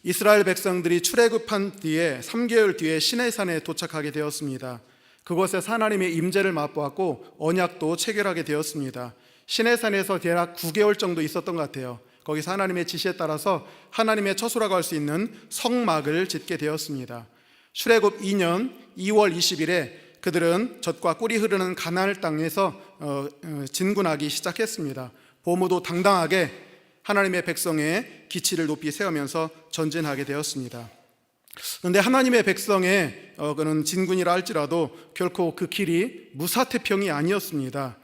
이스라엘 백성들이 출애굽한 뒤에 3개월 뒤에 시내산에 도착하게 되었습니다. 그곳에서 하나님의 임재를 맛보았고 언약도 체결하게 되었습니다. 시내산에서 대략 9개월 정도 있었던 것 같아요. 거기서 하나님의 지시에 따라서 하나님의 처소라고 할 수 있는 성막을 짓게 되었습니다. 출애굽 2년 2월 20일에 그들은 젖과 꿀이 흐르는 가나안 땅에서 진군하기 시작했습니다. 보무도 당당하게 하나님의 백성의 기치를 높이 세우면서 전진하게 되었습니다. 그런데 하나님의 백성의 그는 진군이라 할지라도 결코 그 길이 무사태평이 아니었습니다.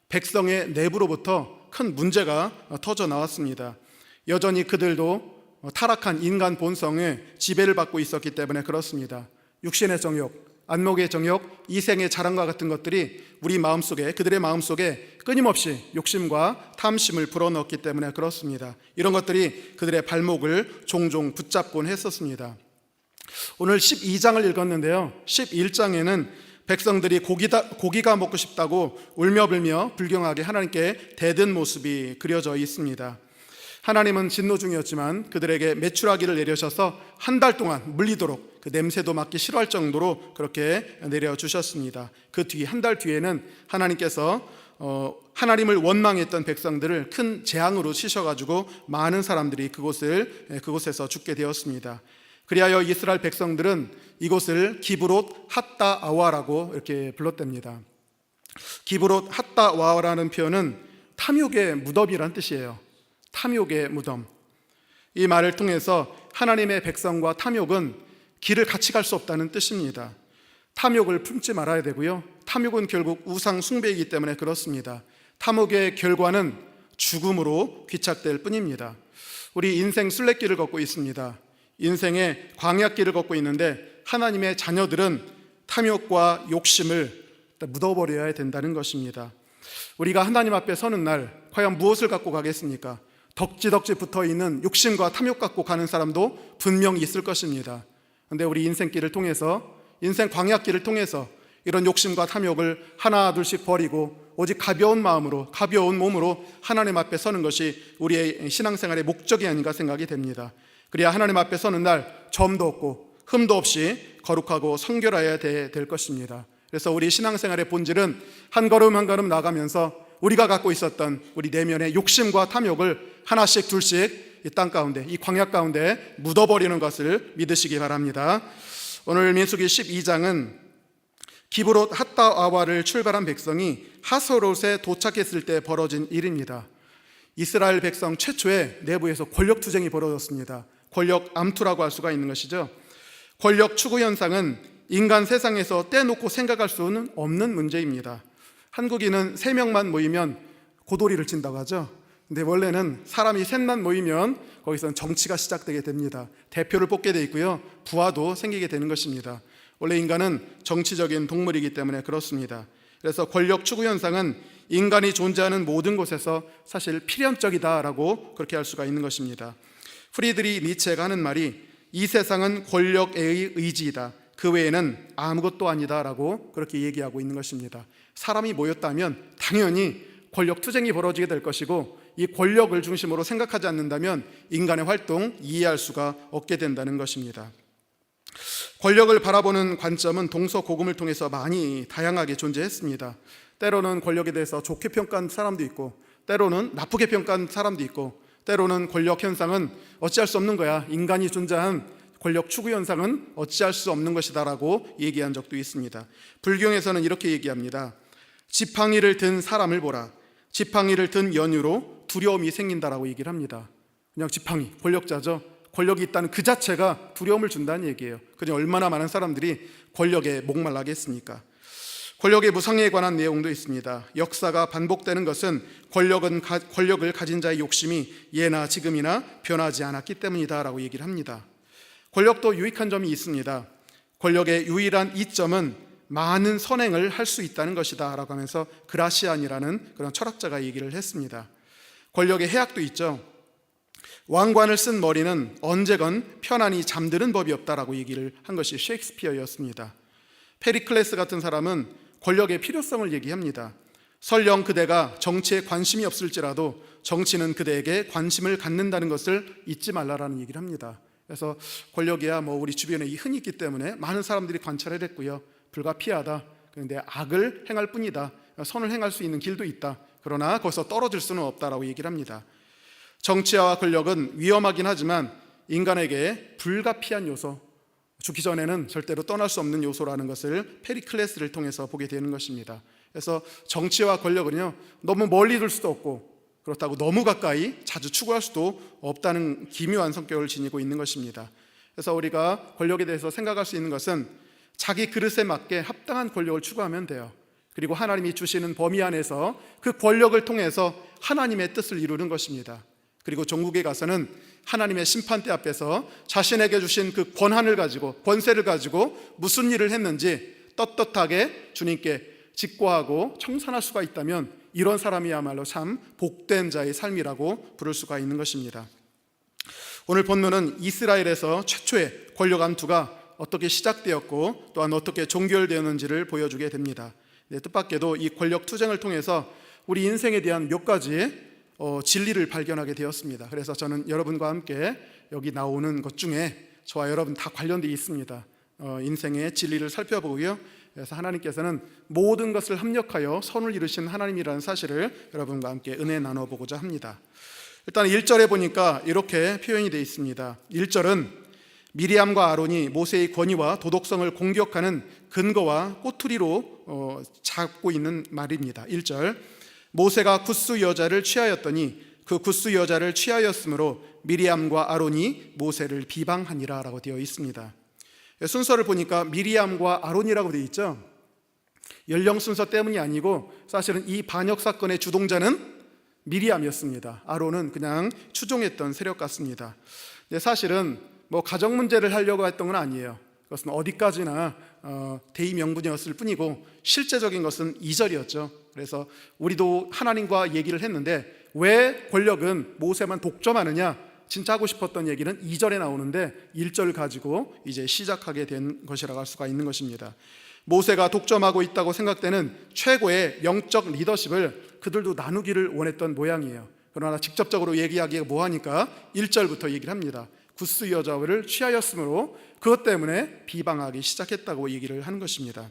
백성의 내부로부터 큰 문제가 터져 나왔습니다. 여전히 그들도 타락한 인간 본성에 지배를 받고 있었기 때문에 그렇습니다. 육신의 정욕, 안목의 정욕, 이생의 자랑과 같은 것들이 우리 마음속에, 그들의 마음속에 끊임없이 욕심과 탐심을 불어넣었기 때문에 그렇습니다. 이런 것들이 그들의 발목을 종종 붙잡곤 했었습니다. 오늘 12장을 읽었는데요, 11장에는 백성들이 고기가 먹고 싶다고 울며불며 불경하게 하나님께 대든 모습이 그려져 있습니다. 하나님은 진노 중이었지만 그들에게 메추라기를 내려셔서 한 달 동안 물리도록, 그 냄새도 맡기 싫어할 정도로 그렇게 내려주셨습니다. 그 뒤 한 달 뒤에는 하나님께서 하나님을 원망했던 백성들을 큰 재앙으로 치셔가지고 많은 사람들이 그곳에서 죽게 되었습니다. 그리하여 이스라엘 백성들은 이곳을 기브롯 핫다 아와라고 이렇게 불렀답니다. 기브롯 핫다 아와라는 표현은 탐욕의 무덤이란 뜻이에요. 탐욕의 무덤. 이 말을 통해서 하나님의 백성과 탐욕은 길을 같이 갈 수 없다는 뜻입니다. 탐욕을 품지 말아야 되고요, 탐욕은 결국 우상 숭배이기 때문에 그렇습니다. 탐욕의 결과는 죽음으로 귀착될 뿐입니다. 우리 인생 순례길을 걷고 있습니다. 인생의 광야길을 걷고 있는데 하나님의 자녀들은 탐욕과 욕심을 묻어버려야 된다는 것입니다. 우리가 하나님 앞에 서는 날 과연 무엇을 갖고 가겠습니까? 덕지덕지 붙어있는 욕심과 탐욕 갖고 가는 사람도 분명히 있을 것입니다. 그런데 우리 인생길을 통해서, 인생 광야길을 통해서 이런 욕심과 탐욕을 하나 둘씩 버리고 오직 가벼운 마음으로, 가벼운 몸으로 하나님 앞에 서는 것이 우리의 신앙생활의 목적이 아닌가 생각이 됩니다. 그래야 하나님 앞에 서는 날 점도 없고 흠도 없이 거룩하고 성결해야 될 것입니다. 그래서 우리 신앙생활의 본질은 한 걸음 한 걸음 나가면서 우리가 갖고 있었던 우리 내면의 욕심과 탐욕을 하나씩 둘씩 이 땅 가운데, 이 광야 가운데 묻어버리는 것을 믿으시기 바랍니다. 오늘 민수기 12장은 기브롯 핫다아와를 출발한 백성이 하소롯에 도착했을 때 벌어진 일입니다. 이스라엘 백성 최초의 내부에서 권력투쟁이 벌어졌습니다. 권력 암투라고 할 수가 있는 것이죠. 권력 추구 현상은 인간 세상에서 떼놓고 생각할 수는 없는 문제입니다. 한국인은 3명만 모이면 고도리를 친다고 하죠. 근데 원래는 사람이 셋만 모이면 거기서는 정치가 시작되게 됩니다. 대표를 뽑게 돼 있고요, 부하도 생기게 되는 것입니다. 원래 인간은 정치적인 동물이기 때문에 그렇습니다. 그래서 권력 추구 현상은 인간이 존재하는 모든 곳에서 사실 필연적이다라고 그렇게 할 수가 있는 것입니다. 프리드리 니체가 하는 말이 이 세상은 권력의 의지이다, 그 외에는 아무것도 아니다라고 그렇게 얘기하고 있는 것입니다. 사람이 모였다면 당연히 권력 투쟁이 벌어지게 될 것이고, 이 권력을 중심으로 생각하지 않는다면 인간의 활동 이해할 수가 없게 된다는 것입니다. 권력을 바라보는 관점은 동서고금을 통해서 많이 다양하게 존재했습니다. 때로는 권력에 대해서 좋게 평가한 사람도 있고, 때로는 나쁘게 평가한 사람도 있고, 때로는 권력 현상은 어찌할 수 없는 거야, 인간이 존재한 권력 추구 현상은 어찌할 수 없는 것이다 라고 얘기한 적도 있습니다. 불경에서는 이렇게 얘기합니다. 지팡이를 든 사람을 보라. 지팡이를 든 연유로 두려움이 생긴다라고 얘기를 합니다. 그냥 지팡이, 권력자죠. 권력이 있다는 그 자체가 두려움을 준다는 얘기예요. 그냥 얼마나 많은 사람들이 권력에 목말라겠습니까? 권력의 무상에 관한 내용도 있습니다. 역사가 반복되는 것은 권력을 가진 자의 욕심이 예나 지금이나 변하지 않았기 때문이다 라고 얘기를 합니다. 권력도 유익한 점이 있습니다. 권력의 유일한 이점은 많은 선행을 할 수 있다는 것이다 라고 하면서 그라시안이라는 그런 철학자가 얘기를 했습니다. 권력의 해악도 있죠. 왕관을 쓴 머리는 언제건 편안히 잠드는 법이 없다라고 얘기를 한 것이 셰익스피어였습니다. 페리클레스 같은 사람은 권력의 필요성을 얘기합니다. 설령 그대가 정치에 관심이 없을지라도 정치는 그대에게 관심을 갖는다는 것을 잊지 말라라는 얘기를 합니다. 그래서 권력이야 뭐 우리 주변에 흔히 있기 때문에 많은 사람들이 관찰을 했고요. 불가피하다. 그런데 악을 행할 뿐이다. 선을 행할 수 있는 길도 있다. 그러나 거기서 떨어질 수는 없다라고 얘기를 합니다. 정치와 권력은 위험하긴 하지만 인간에게 불가피한 요소, 죽기 전에는 절대로 떠날 수 없는 요소라는 것을 페리클레스를 통해서 보게 되는 것입니다. 그래서 정치와 권력은요, 너무 멀리 둘 수도 없고 그렇다고 너무 가까이 자주 추구할 수도 없다는 기묘한 성격을 지니고 있는 것입니다. 그래서 우리가 권력에 대해서 생각할 수 있는 것은 자기 그릇에 맞게 합당한 권력을 추구하면 돼요. 그리고 하나님이 주시는 범위 안에서 그 권력을 통해서 하나님의 뜻을 이루는 것입니다. 그리고 종국에 가서는 하나님의 심판대 앞에서 자신에게 주신 그 권한을 가지고, 권세를 가지고 무슨 일을 했는지 떳떳하게 주님께 직고하고 청산할 수가 있다면 이런 사람이야말로 참 복된 자의 삶이라고 부를 수가 있는 것입니다. 오늘 본문은 이스라엘에서 최초의 권력 암투가 어떻게 시작되었고 또한 어떻게 종결되었는지를 보여주게 됩니다. 뜻밖에도 이 권력 투쟁을 통해서 우리 인생에 대한 몇 가지 진리를 발견하게 되었습니다. 그래서 저는 여러분과 함께 여기 나오는 것 중에 저와 여러분 다 관련되어 있습니다. 인생의 진리를 살펴보고요. 그래서 하나님께서는 모든 것을 합력하여 선을 이루신 하나님이라는 사실을 여러분과 함께 은혜 나눠보고자 합니다. 일단 1절에 보니까 이렇게 표현이 되어 있습니다. 1절은 미리암과 아론이 모세의 권위와 도덕성을 공격하는 근거와 꼬투리로 잡고 있는 말입니다. 1절, 모세가 굿수 여자를 취하였더니 그 굿수 여자를 취하였으므로 미리암과 아론이 모세를 비방하니라 라고 되어 있습니다. 순서를 보니까 미리암과 아론이라고 되어 있죠. 연령 순서 때문이 아니고 사실은 이 반역 사건의 주동자는 미리암이었습니다. 아론은 그냥 추종했던 세력 같습니다. 근데 사실은 뭐 가정 문제를 하려고 했던 건 아니에요. 그것은 어디까지나 대의 명분이었을 뿐이고 실제적인 것은 2절이었죠. 그래서 우리도 하나님과 얘기를 했는데 왜 권력은 모세만 독점하느냐, 진짜 하고 싶었던 얘기는 2절에 나오는데 1절 가지고 이제 시작하게 된 것이라고 할 수가 있는 것입니다. 모세가 독점하고 있다고 생각되는 최고의 영적 리더십을 그들도 나누기를 원했던 모양이에요. 그러나 직접적으로 얘기하기가 뭐하니까 1절부터 얘기를 합니다. 굿수 여자를 취하였으므로 그것 때문에 비방하기 시작했다고 얘기를 하는 것입니다.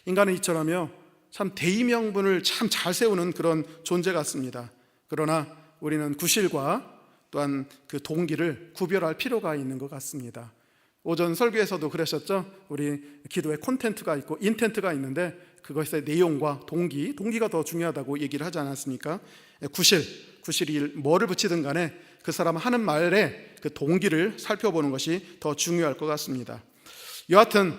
인간은 이처럼요, 참 대의 명분을 참 잘 세우는 그런 존재 같습니다. 그러나 우리는 구실과 또한 그 동기를 구별할 필요가 있는 것 같습니다. 오전 설교에서도 그러셨죠? 우리 기도에 콘텐트가 있고 인텐트가 있는데 그것의 내용과 동기가 더 중요하다고 얘기를 하지 않았습니까? 구실이 뭐를 붙이든 간에 그 사람 하는 말에 그 동기를 살펴보는 것이 더 중요할 것 같습니다. 여하튼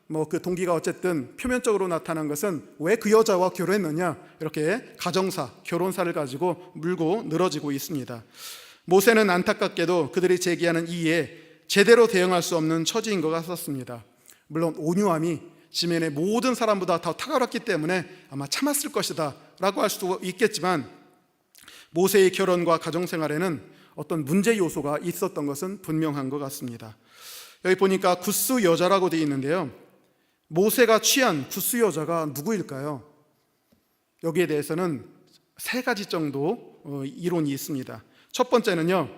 뭐 그 동기가 어쨌든 표면적으로 나타난 것은 왜 그 여자와 결혼했느냐, 이렇게 가정사, 결혼사를 가지고 물고 늘어지고 있습니다. 모세는 안타깝게도 그들이 제기하는 이에 제대로 대응할 수 없는 처지인 것 같았습니다. 물론 온유함이 지면의 모든 사람보다 더 탁월했기 때문에 아마 참았을 것이다 라고 할 수도 있겠지만 모세의 결혼과 가정생활에는 어떤 문제 요소가 있었던 것은 분명한 것 같습니다. 여기 보니까 굿수 여자라고 되어 있는데요, 모세가 취한 굿수 여자가 누구일까요? 여기에 대해서는 세 가지 정도 이론이 있습니다. 첫 번째는요,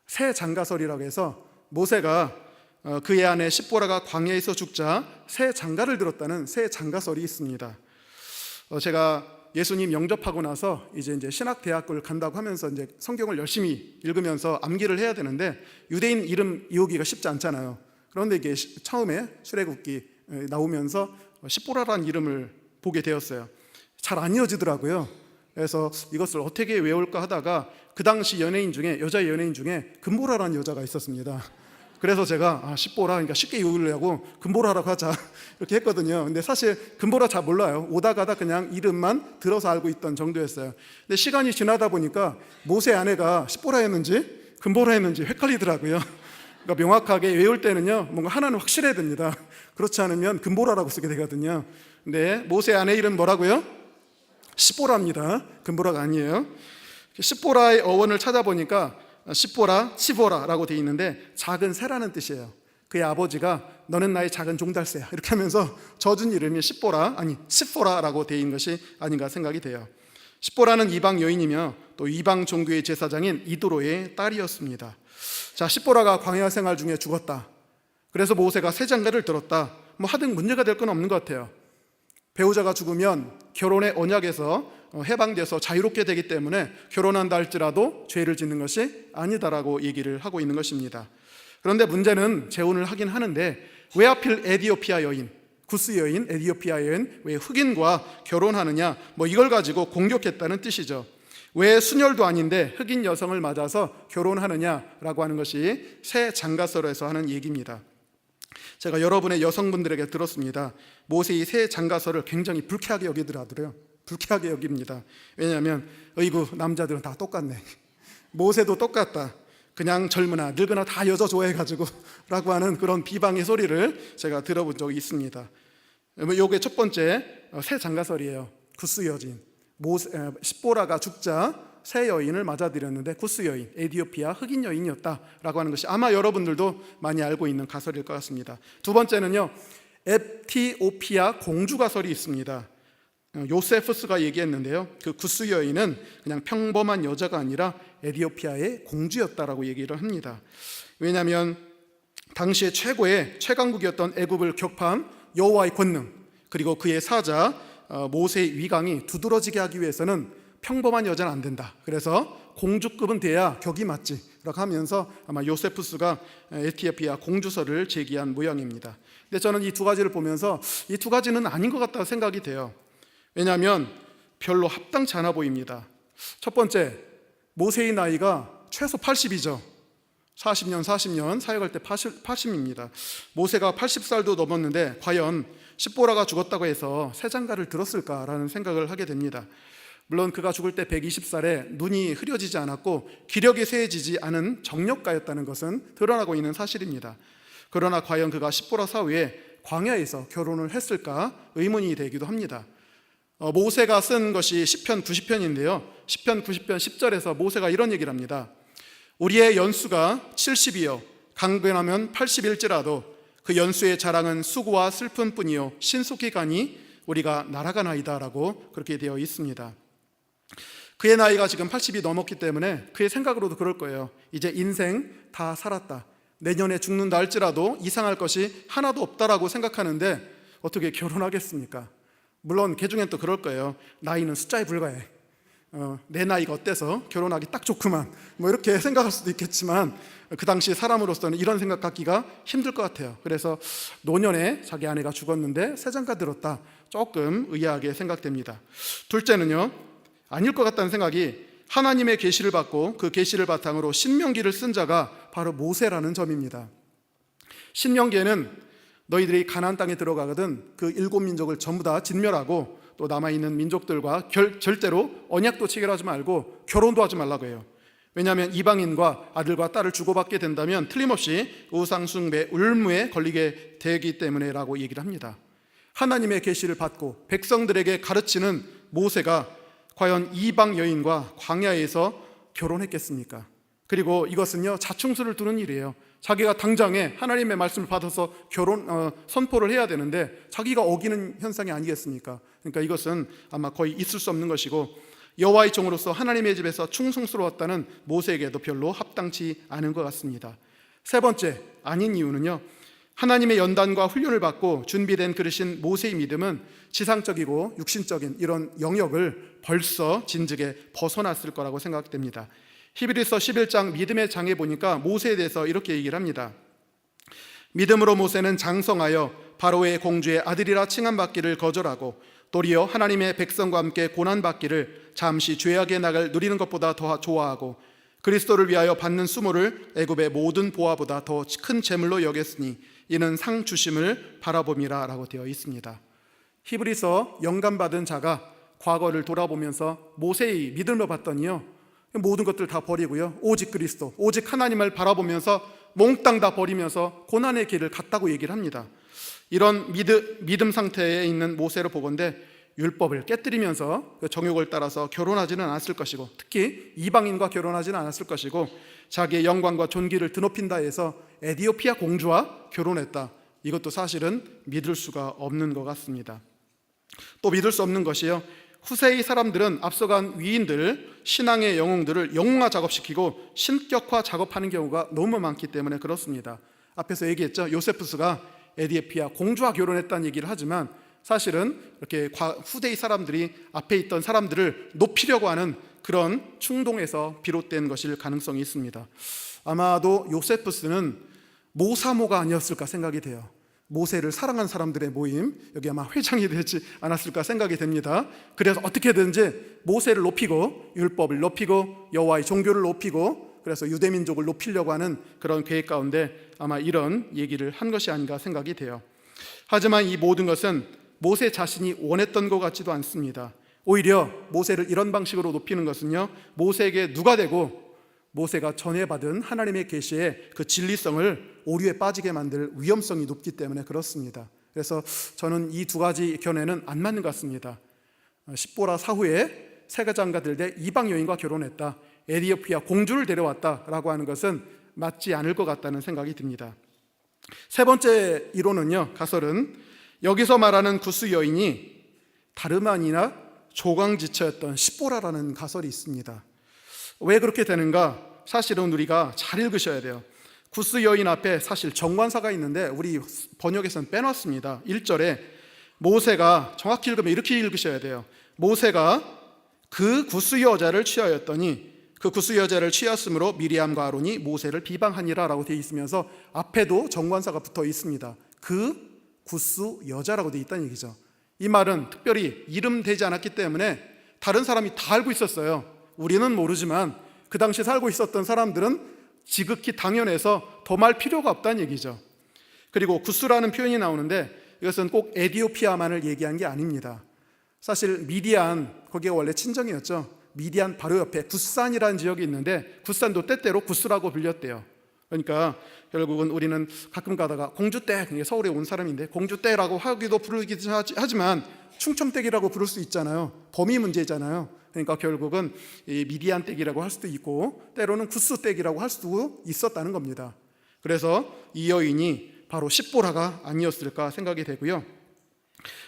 새 장가설이라고 해서 모세가 그의 아내 십보라가 광야에서 죽자 새 장가를 들었다는 새 장가설이 있습니다. 제가 예수님 영접하고 나서 이제 신학대학교를 간다고 하면서 이제 성경을 열심히 읽으면서 암기를 해야 되는데 유대인 이름 이오기가 쉽지 않잖아요. 그런데 이게 처음에 출애굽기 나오면서 십보라라는 이름을 보게 되었어요. 잘 안 이어지더라고요. 그래서 이것을 어떻게 외울까 하다가 그 당시 여자 연예인 중에 금보라라는 여자가 있었습니다. 그래서 제가 십보라, 그러니까 쉽게 외우려고 금보라라고 하자 이렇게 했거든요. 근데 사실 금보라 잘 몰라요. 오다 가다 그냥 이름만 들어서 알고 있던 정도였어요. 근데 시간이 지나다 보니까 모세 아내가 십보라였는지 금보라였는지 헷갈리더라고요. 그러니까 명확하게 외울 때는요, 뭔가 하나는 확실해야 됩니다. 그렇지 않으면 금보라라고 쓰게 되거든요. 근데 모세 아내 이름 뭐라고요? 십보라입니다. 금보라가 아니에요. 십보라의 어원을 찾아보니까 십보라, 치보라라고 되어 있는데 작은 새라는 뜻이에요. 그의 아버지가 너는 나의 작은 종달새야 이렇게 하면서 져준 이름이 십보라라고 되어 있는 것이 아닌가 생각이 돼요. 십보라는 이방 여인이며 또 이방 종교의 제사장인 이드로의 딸이었습니다. 자, 십보라가 광야 생활 중에 죽었다. 그래서 모세가 새 장가를 들었다. 뭐 하등 문제가 될 건 없는 것 같아요. 배우자가 죽으면 결혼의 언약에서 해방돼서 자유롭게 되기 때문에 결혼한다 할지라도 죄를 짓는 것이 아니다라고 얘기를 하고 있는 것입니다. 그런데 문제는 재혼을 하긴 하는데 왜 하필 에디오피아 여인, 구스 여인, 에디오피아 여인 왜 흑인과 결혼하느냐, 뭐 이걸 가지고 공격했다는 뜻이죠. 왜 순혈도 아닌데 흑인 여성을 맞아서 결혼하느냐라고 하는 것이 새 장가설에서 하는 얘기입니다. 제가 여러분의 여성분들에게 들었습니다. 모세의 새 장가설을 굉장히 불쾌하게 여기더라고요. 불쾌하게 여깁니다. 왜냐하면 어이구 남자들은 다 똑같네, 모세도 똑같다, 그냥 젊으나 늙으나 다 여자 좋아해가지고 라고 하는 그런 비방의 소리를 제가 들어본 적이 있습니다. 이게 첫 번째 새 장가설이에요. 구스 여인, 십보라가 죽자 새 여인을 맞아들였는데 구스 여인, 에디오피아 흑인 여인이었다라고 하는 것이 아마 여러분들도 많이 알고 있는 가설일 것 같습니다. 두 번째는요, 에티오피아 공주 가설이 있습니다. 요세푸스가 얘기했는데요, 그 구스 여인은 그냥 평범한 여자가 아니라 에티오피아의 공주였다라고 얘기를 합니다. 왜냐하면 당시에 최고의 최강국이었던 애굽을 격파한 여호와의 권능, 그리고 그의 사자 모세의 위강이 두드러지게 하기 위해서는 평범한 여자는 안 된다. 그래서 공주급은 돼야 격이 맞지 라고 하면서 아마 요세푸스가 에티오피아 공주설을 제기한 모양입니다. 근데 저는 이 두 가지를 보면서 이 두 가지는 아닌 것 같다고 생각이 돼요. 왜냐하면 별로 합당치 않아 보입니다. 첫 번째, 모세의 나이가 최소 80이죠 40년 사역할 때 80입니다 모세가 80살도 넘었는데 과연 십보라가 죽었다고 해서 새 장가를 들었을까라는 생각을 하게 됩니다. 물론 그가 죽을 때 120살에 눈이 흐려지지 않았고 기력이 쇠해지지 않은 정력가였다는 것은 드러나고 있는 사실입니다. 그러나 과연 그가 십보라 사후에 광야에서 결혼을 했을까 의문이 되기도 합니다. 모세가 쓴 것이 시편 90편인데요 시편 90편 10절에서 모세가 이런 얘기를 합니다. 우리의 연수가 70이요 강변하면 80일지라도 그 연수의 자랑은 수고와 슬픔뿐이요 신속히 가니 우리가 날아가나이다 라고 그렇게 되어 있습니다. 그의 나이가 지금 80이 넘었기 때문에 그의 생각으로도 그럴 거예요. 이제 인생 다 살았다, 내년에 죽는다 할지라도 이상할 것이 하나도 없다라고 생각하는데 어떻게 결혼하겠습니까? 물론 개중엔 또 그럴 거예요. 나이는 숫자에 불과해. 내 나이가 어때서 결혼하기 딱 좋구만, 뭐 이렇게 생각할 수도 있겠지만 그 당시 사람으로서는 이런 생각 갖기가 힘들 것 같아요. 그래서 노년에 자기 아내가 죽었는데 새 장가 들었다, 조금 의아하게 생각됩니다. 둘째는요, 아닐 것 같다는 생각이 하나님의 계시를 받고 그 계시를 바탕으로 신명기를 쓴 자가 바로 모세라는 점입니다. 신명기에는 너희들이 가나안 땅에 들어가거든 그 7민족을 전부 다 진멸하고 또 남아있는 민족들과 절대로 언약도 체결하지 말고 결혼도 하지 말라고 해요. 왜냐하면 이방인과 아들과 딸을 주고받게 된다면 틀림없이 우상숭배, 울무에 걸리게 되기 때문에라고 얘기를 합니다. 하나님의 계시를 받고 백성들에게 가르치는 모세가 과연 이방 여인과 광야에서 결혼했겠습니까? 그리고 이것은요, 자충수를 두는 일이에요. 자기가 당장에 하나님의 말씀을 받아서 선포를 해야 되는데 자기가 어기는 현상이 아니겠습니까? 그러니까 이것은 아마 거의 있을 수 없는 것이고 여호와의 종으로서 하나님의 집에서 충성스러웠다는 모세에게도 별로 합당치 않은 것 같습니다. 세 번째, 아닌 이유는요, 하나님의 연단과 훈련을 받고 준비된 그릇인 모세의 믿음은 지상적이고 육신적인 이런 영역을 벌써 진즉에 벗어났을 거라고 생각됩니다. 히브리서 11장 믿음의 장에 보니까 모세에 대해서 이렇게 얘기를 합니다. 믿음으로 모세는 장성하여 바로의 공주의 아들이라 칭함받기를 거절하고 도리어 하나님의 백성과 함께 고난받기를 잠시 죄악의 낙을 누리는 것보다 더 좋아하고 그리스도를 위하여 받는 수모를 애굽의 모든 보화보다 더 큰 재물로 여겼으니 이는 상 주심을 바라봄이라 라고 되어 있습니다. 히브리서 영감받은 자가 과거를 돌아보면서 모세의 믿음을 봤더니요, 모든 것들 다 버리고요, 오직 그리스도, 오직 하나님을 바라보면서 몽땅 다 버리면서 고난의 길을 갔다고 얘기를 합니다. 이런 믿음 상태에 있는 모세를 보건대 율법을 깨뜨리면서 그 정욕을 따라서 결혼하지는 않았을 것이고 특히 이방인과 결혼하지는 않았을 것이고 자기의 영광과 존귀를 드높인다 해서 에디오피아 공주와 결혼했다. 이것도 사실은 믿을 수가 없는 것 같습니다. 또 믿을 수 없는 것이요, 후세의 사람들은 앞서간 위인들, 신앙의 영웅들을 영웅화 작업시키고 신격화 작업하는 경우가 너무 많기 때문에 그렇습니다. 앞에서 얘기했죠. 요세푸스가 에디오피아 공주와 결혼했다는 얘기를 하지만 사실은 이렇게 후대의 사람들이 앞에 있던 사람들을 높이려고 하는 그런 충동에서 비롯된 것일 가능성이 있습니다. 아마도 요세푸스는 모사모가 아니었을까 생각이 돼요. 모세를 사랑한 사람들의 모임, 여기 아마 회장이 되지 않았을까 생각이 됩니다. 그래서 어떻게든지 모세를 높이고 율법을 높이고 여호와의 종교를 높이고 그래서 유대민족을 높이려고 하는 그런 계획 가운데 아마 이런 얘기를 한 것이 아닌가 생각이 돼요. 하지만 이 모든 것은 모세 자신이 원했던 것 같지도 않습니다. 오히려 모세를 이런 방식으로 높이는 것은요, 모세에게 누가 되고 모세가 전해받은 하나님의 계시의 그 진리성을 오류에 빠지게 만들 위험성이 높기 때문에 그렇습니다. 그래서 저는 이 두 가지 견해는 안 맞는 것 같습니다. 십보라 사후에 세가장가들 대 이방 여인과 결혼했다, 에디오피아 공주를 데려왔다라고 하는 것은 맞지 않을 것 같다는 생각이 듭니다. 세 번째 이론은요, 가설은 여기서 말하는 구스 여인이 다름 아니라 조강지처였던 십보라라는 가설이 있습니다. 왜 그렇게 되는가? 사실은 우리가 잘 읽으셔야 돼요. 구스 여인 앞에 사실 정관사가 있는데 우리 번역에서는 빼놨습니다. 1절에 모세가, 정확히 읽으면 이렇게 읽으셔야 돼요. 모세가 그 구스 여자를 취하였더니 그 구스 여자를 취하였으므로 미리암과 아론이 모세를 비방하니라 라고 되어 있으면서 앞에도 정관사가 붙어 있습니다. 그 구스 여자라고 되어 있다는 얘기죠. 이 말은 특별히 이름되지 않았기 때문에 다른 사람이 다 알고 있었어요. 우리는 모르지만 그 당시 살고 있었던 사람들은 지극히 당연해서 더 말 필요가 없다는 얘기죠. 그리고 구스라는 표현이 나오는데 이것은 꼭 에디오피아만을 얘기한 게 아닙니다. 사실 미디안, 거기가 원래 친정이었죠. 미디안 바로 옆에 굿산이라는 지역이 있는데 굿산도 때때로 구스라고 불렸대요. 그러니까 결국은 우리는 가끔 가다가 공주댁, 서울에 온 사람인데 공주댁이라고 하기도 부르기도 하지만 충청댁이라고 부를 수 있잖아요. 범위 문제잖아요. 그러니까 결국은 미디안 댁이라고 할 수도 있고 때로는 구스 댁이라고 할 수도 있었다는 겁니다. 그래서 이 여인이 바로 십보라가 아니었을까 생각이 되고요.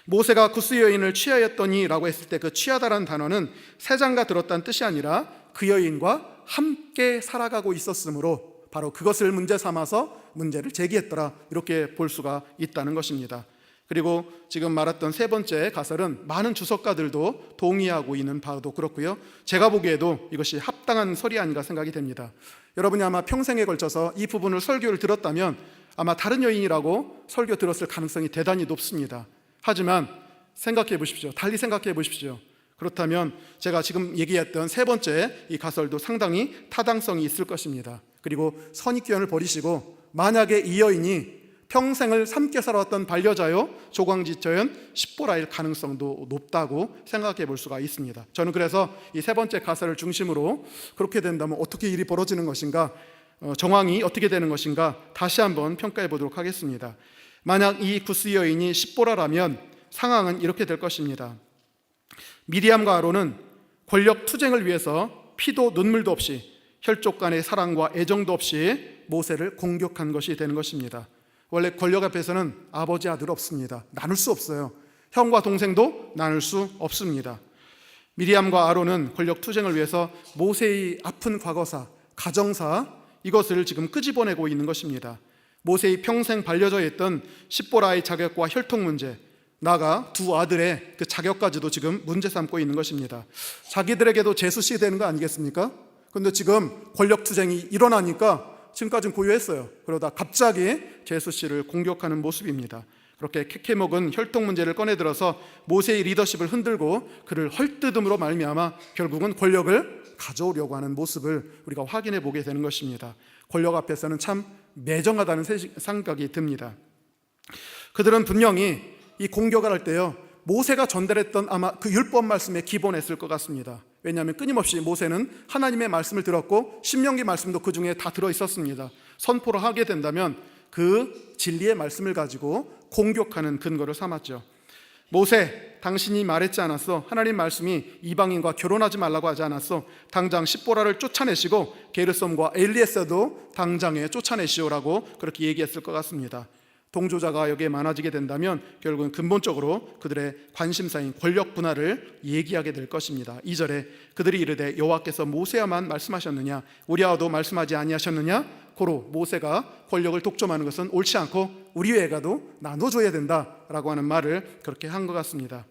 모세가 구스 여인을 취하였더니 라고 했을 때 그 취하다라는 단어는 세장가 들었다는 뜻이 아니라 그 여인과 함께 살아가고 있었으므로 바로 그것을 문제 삼아서 문제를 제기했더라, 이렇게 볼 수가 있다는 것입니다. 그리고 지금 말했던 세 번째 가설은 많은 주석가들도 동의하고 있는 바도 그렇고요, 제가 보기에도 이것이 합당한 설이 아닌가 생각이 됩니다. 여러분이 아마 평생에 걸쳐서 이 부분을 설교를 들었다면 아마 다른 여인이라고 설교 들었을 가능성이 대단히 높습니다. 하지만 생각해 보십시오. 달리 생각해 보십시오. 그렇다면 제가 지금 얘기했던 세 번째 이 가설도 상당히 타당성이 있을 것입니다. 그리고 선입견을 버리시고 만약에 이 여인이 평생을 함께 살아왔던 반려자요 조광지처연 십보라일 가능성도 높다고 생각해 볼 수가 있습니다. 저는 그래서 이 세 번째 가설을 중심으로 그렇게 된다면 어떻게 일이 벌어지는 것인가, 정황이 어떻게 되는 것인가 다시 한번 평가해 보도록 하겠습니다. 만약 이 구스 여인이 십보라라면 상황은 이렇게 될 것입니다. 미리암과 아론은 권력 투쟁을 위해서 피도 눈물도 없이 혈족 간의 사랑과 애정도 없이 모세를 공격한 것이 되는 것입니다. 원래 권력 앞에서는 아버지 아들 없습니다. 나눌 수 없어요. 형과 동생도 나눌 수 없습니다. 미리암과 아론은 권력 투쟁을 위해서 모세의 아픈 과거사, 가정사, 이것을 지금 끄집어내고 있는 것입니다. 모세의 평생 반려자였던 십보라의 자격과 혈통 문제, 나아가 두 아들의 그 자격까지도 지금 문제 삼고 있는 것입니다. 자기들에게도 제수씨 되는 거 아니겠습니까? 그런데 지금 권력 투쟁이 일어나니까 지금까지는 고요했어요. 그러다 갑자기 제수씨를 공격하는 모습입니다. 그렇게 캐캐먹은 혈통 문제를 꺼내들어서 모세의 리더십을 흔들고 그를 헐뜯음으로 말미암아 결국은 권력을 가져오려고 하는 모습을 우리가 확인해 보게 되는 것입니다. 권력 앞에서는 참 매정하다는 생각이 듭니다. 그들은 분명히 이 공격을 할 때요, 모세가 전달했던 아마 그 율법 말씀에 기본했을 것 같습니다. 왜냐하면 끊임없이 모세는 하나님의 말씀을 들었고 신명기 말씀도 그 중에 다 들어있었습니다. 선포를 하게 된다면 그 진리의 말씀을 가지고 공격하는 근거를 삼았죠. 모세, 당신이 말했지 않았어? 하나님 말씀이 이방인과 결혼하지 말라고 하지 않았어? 당장 십보라를 쫓아내시고 게르솜과 엘리에서도 당장에 쫓아내시오라고 그렇게 얘기했을 것 같습니다. 동조자가 여기에 많아지게 된다면 결국은 근본적으로 그들의 관심사인 권력 분할을 얘기하게 될 것입니다. 2절에 그들이 이르되 여호와께서 모세야만 말씀하셨느냐 우리와도 말씀하지 아니하셨느냐. 고로 모세가 권력을 독점하는 것은 옳지 않고 우리 외가도 나눠줘야 된다라고 하는 말을 그렇게 한 것 같습니다.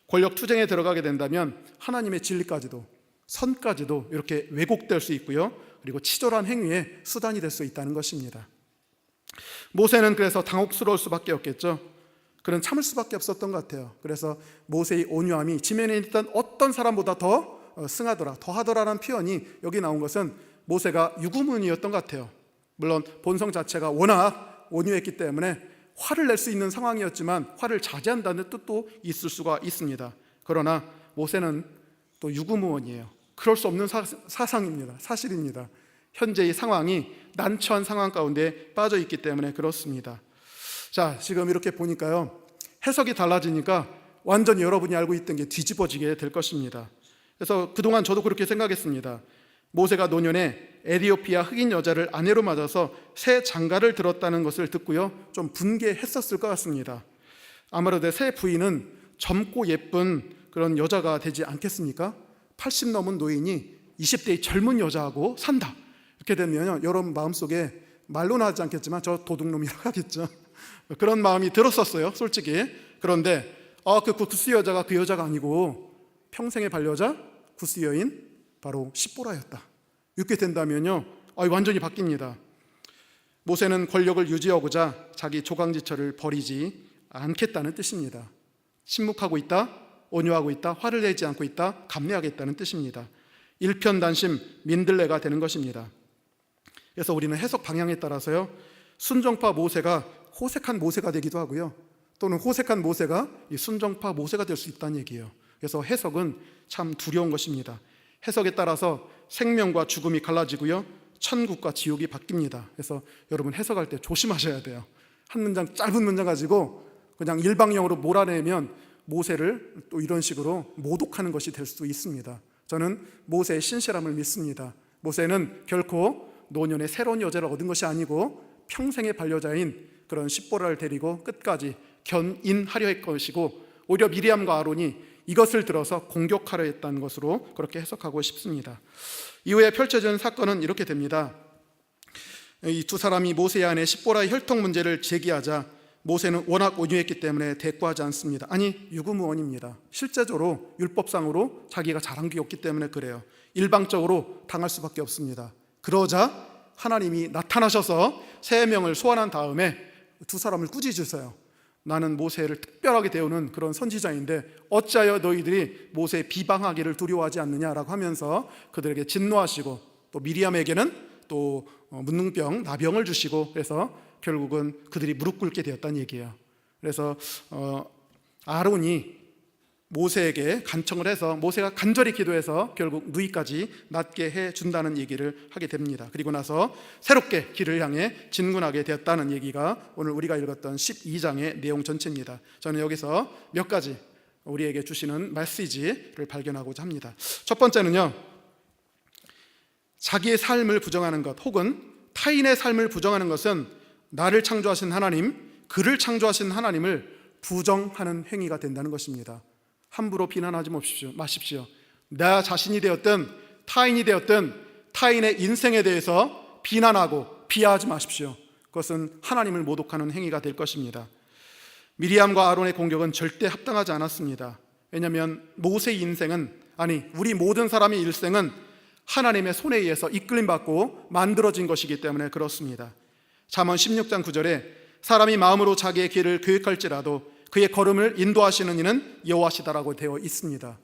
권력 투쟁에 들어가게 된다면 하나님의 진리까지도 선까지도 이렇게 왜곡될 수 있고요, 그리고 치졸한 행위의 수단이 될 수 있다는 것입니다. 모세는 그래서 당혹스러울 수밖에 없겠죠. 그는 참을 수밖에 없었던 것 같아요. 그래서 모세의 온유함이 지면에 있던 어떤 사람보다 더 승하더라, 더하더라라는 표현이 여기 나온 것은 모세가 유구무원이었던 것 같아요. 물론 본성 자체가 워낙 온유했기 때문에 화를 낼 수 있는 상황이었지만 화를 자제한다는 뜻도 있을 수가 있습니다. 그러나 모세는 또 유구무원이에요. 그럴 수 없는 사상입니다. 사실입니다. 현재의 상황이 난처한 상황 가운데 빠져 있기 때문에 그렇습니다. 자, 지금 이렇게 보니까요, 해석이 달라지니까 완전히 여러분이 알고 있던 게 뒤집어지게 될 것입니다. 그래서 그동안 저도 그렇게 생각했습니다. 모세가 노년에 에디오피아 흑인 여자를 아내로 맞아서 새 장가를 들었다는 것을 듣고요, 좀 분개했었을 것 같습니다. 아무래도 새 부인은 젊고 예쁜 그런 여자가 되지 않겠습니까? 80 넘은 노인이 20대의 젊은 여자하고 산다, 이렇게 되면 여러분 마음속에 말로는 하지 않겠지만 저 도둑놈이라고 하겠죠. 그런 마음이 들었었어요, 솔직히. 그런데 그 구스 여자가 그 여자가 아니고 평생의 반려자 구스 여인 바로 십보라였다, 이렇게 된다면요, 완전히 바뀝니다. 모세는 권력을 유지하고자 자기 조강지처를 버리지 않겠다는 뜻입니다. 침묵하고 있다, 온유하고 있다, 화를 내지 않고 있다, 감내하겠다는 뜻입니다. 일편단심 민들레가 되는 것입니다. 그래서 우리는 해석 방향에 따라서요, 순종파 모세가 호색한 모세가 되기도 하고요, 또는 호색한 모세가 이 순종파 모세가 될 수 있다는 얘기예요. 그래서 해석은 참 두려운 것입니다. 해석에 따라서 생명과 죽음이 갈라지고요, 천국과 지옥이 바뀝니다. 그래서 여러분 해석할 때 조심하셔야 돼요. 한 문장, 짧은 문장 가지고 그냥 일방형으로 몰아내면 모세를 또 이런 식으로 모독하는 것이 될 수도 있습니다. 저는 모세의 신실함을 믿습니다. 모세는 결코 노년에 새로운 여자를 얻은 것이 아니고 평생의 반려자인 그런 십보라를 데리고 끝까지 견인하려 할 것이고, 오히려 미리암과 아론이 이것을 들어서 공격하려 했다는 것으로 그렇게 해석하고 싶습니다. 이후에 펼쳐진 사건은 이렇게 됩니다. 이 두 사람이 모세의 아내 십보라의 혈통 문제를 제기하자 모세는 워낙 온유했기 때문에 대꾸하지 않습니다. 아니, 유구무원입니다. 실제적으로 율법상으로 자기가 잘한 게 없기 때문에 그래요. 일방적으로 당할 수밖에 없습니다. 그러자 하나님이 나타나셔서 3명을 소환한 다음에 두 사람을 꾸짖으세요. 나는 모세를 특별하게 대우는 그런 선지자인데 어찌하여 너희들이 모세의 비방하기를 두려워하지 않느냐라고 하면서 그들에게 진노하시고, 또 미리암에게는 또 문둥병, 나병을 주시고, 그래서 결국은 그들이 무릎 꿇게 되었다는 얘기예요. 그래서 아론이 모세에게 간청을 해서 모세가 간절히 기도해서 결국 누이까지 낫게 해준다는 얘기를 하게 됩니다. 그리고 나서 새롭게 길을 향해 진군하게 되었다는 얘기가 오늘 우리가 읽었던 12장의 내용 전체입니다. 저는 여기서 몇 가지 우리에게 주시는 메시지를 발견하고자 합니다. 첫 번째는요, 자기의 삶을 부정하는 것 혹은 타인의 삶을 부정하는 것은 나를 창조하신 하나님, 그를 창조하신 하나님을 부정하는 행위가 된다는 것입니다. 함부로 비난하지 마십시오. 나 자신이 되었든 타인이 되었든 타인의 인생에 대해서 비난하고 비하하지 마십시오. 그것은 하나님을 모독하는 행위가 될 것입니다. 미리암과 아론의 공격은 절대 합당하지 않았습니다. 왜냐하면 모세의 인생은, 아니 우리 모든 사람의 일생은 하나님의 손에 의해서 이끌림받고 만들어진 것이기 때문에 그렇습니다. 잠언 16장 9절에 사람이 마음으로 자기의 길을 계획할지라도 그의 걸음을 인도하시는 이는 여호와시다라고 되어 있습니다.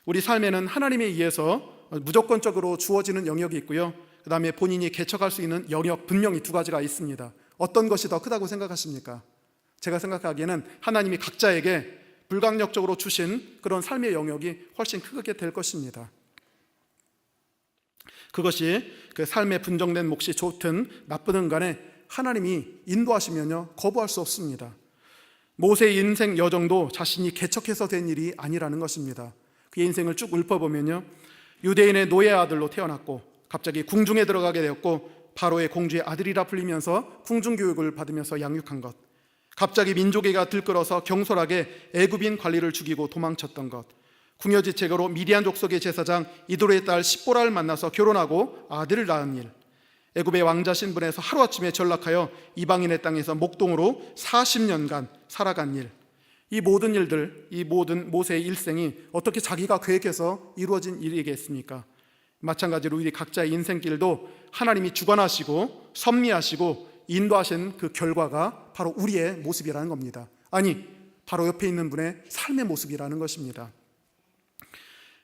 우리 삶에는 하나님에 의해서 무조건적으로 주어지는 영역이 있고요, 그 다음에 본인이 개척할 수 있는 영역, 분명히 두 가지가 있습니다. 어떤 것이 더 크다고 생각하십니까? 제가 생각하기에는 하나님이 각자에게 불강력적으로 주신 그런 삶의 영역이 훨씬 크게 될 것입니다. 그것이 그 삶에 분정된 몫이 좋든 나쁘든 간에 하나님이 인도하시면요, 거부할 수 없습니다. 모세의 인생 여정도 자신이 개척해서 된 일이 아니라는 것입니다. 그의 인생을 쭉 읊어보면요, 유대인의 노예 아들로 태어났고 갑자기 궁중에 들어가게 되었고 바로의 공주의 아들이라 불리면서 궁중교육을 받으면서 양육한 것, 갑자기 민족애가 들끓어서 경솔하게 애굽인 관리를 죽이고 도망쳤던 것, 궁여지책으로 미디안 족속의 제사장 이도르의 딸 십보라를 만나서 결혼하고 아들을 낳은 일, 애굽의 왕자 신분에서 하루아침에 전락하여 이방인의 땅에서 목동으로 40년간 살아간 일, 이 모든 일들, 이 모든 모세의 일생이 어떻게 자기가 계획해서 이루어진 일이겠습니까? 마찬가지로 우리 각자의 인생길도 하나님이 주관하시고 섭리하시고 인도하신 그 결과가 바로 우리의 모습이라는 겁니다. 아니, 바로 옆에 있는 분의 삶의 모습이라는 것입니다.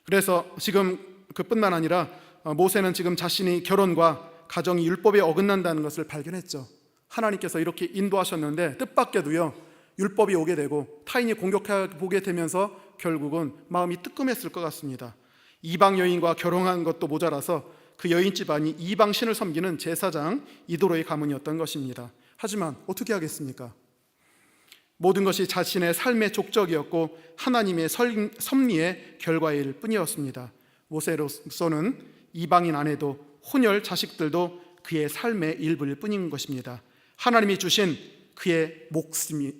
그래서 지금 그뿐만 아니라 모세는 지금 자신이 결혼과 가정이 율법에 어긋난다는 것을 발견했죠. 하나님께서 이렇게 인도하셨는데 뜻밖에도요, 율법이 오게 되고 타인이 공격해 보게 되면서 결국은 마음이 뜨끔했을 것 같습니다. 이방 여인과 결혼한 것도 모자라서 그 여인 집안이 이방 신을 섬기는 제사장 이도로의 가문이었던 것입니다. 하지만 어떻게 하겠습니까? 모든 것이 자신의 삶의 족적이었고 하나님의 섭리의 결과일 뿐이었습니다. 모세로서는 이방인 아내도 혼혈 자식들도 그의 삶의 일부일 뿐인 것입니다. 하나님이 주신 그의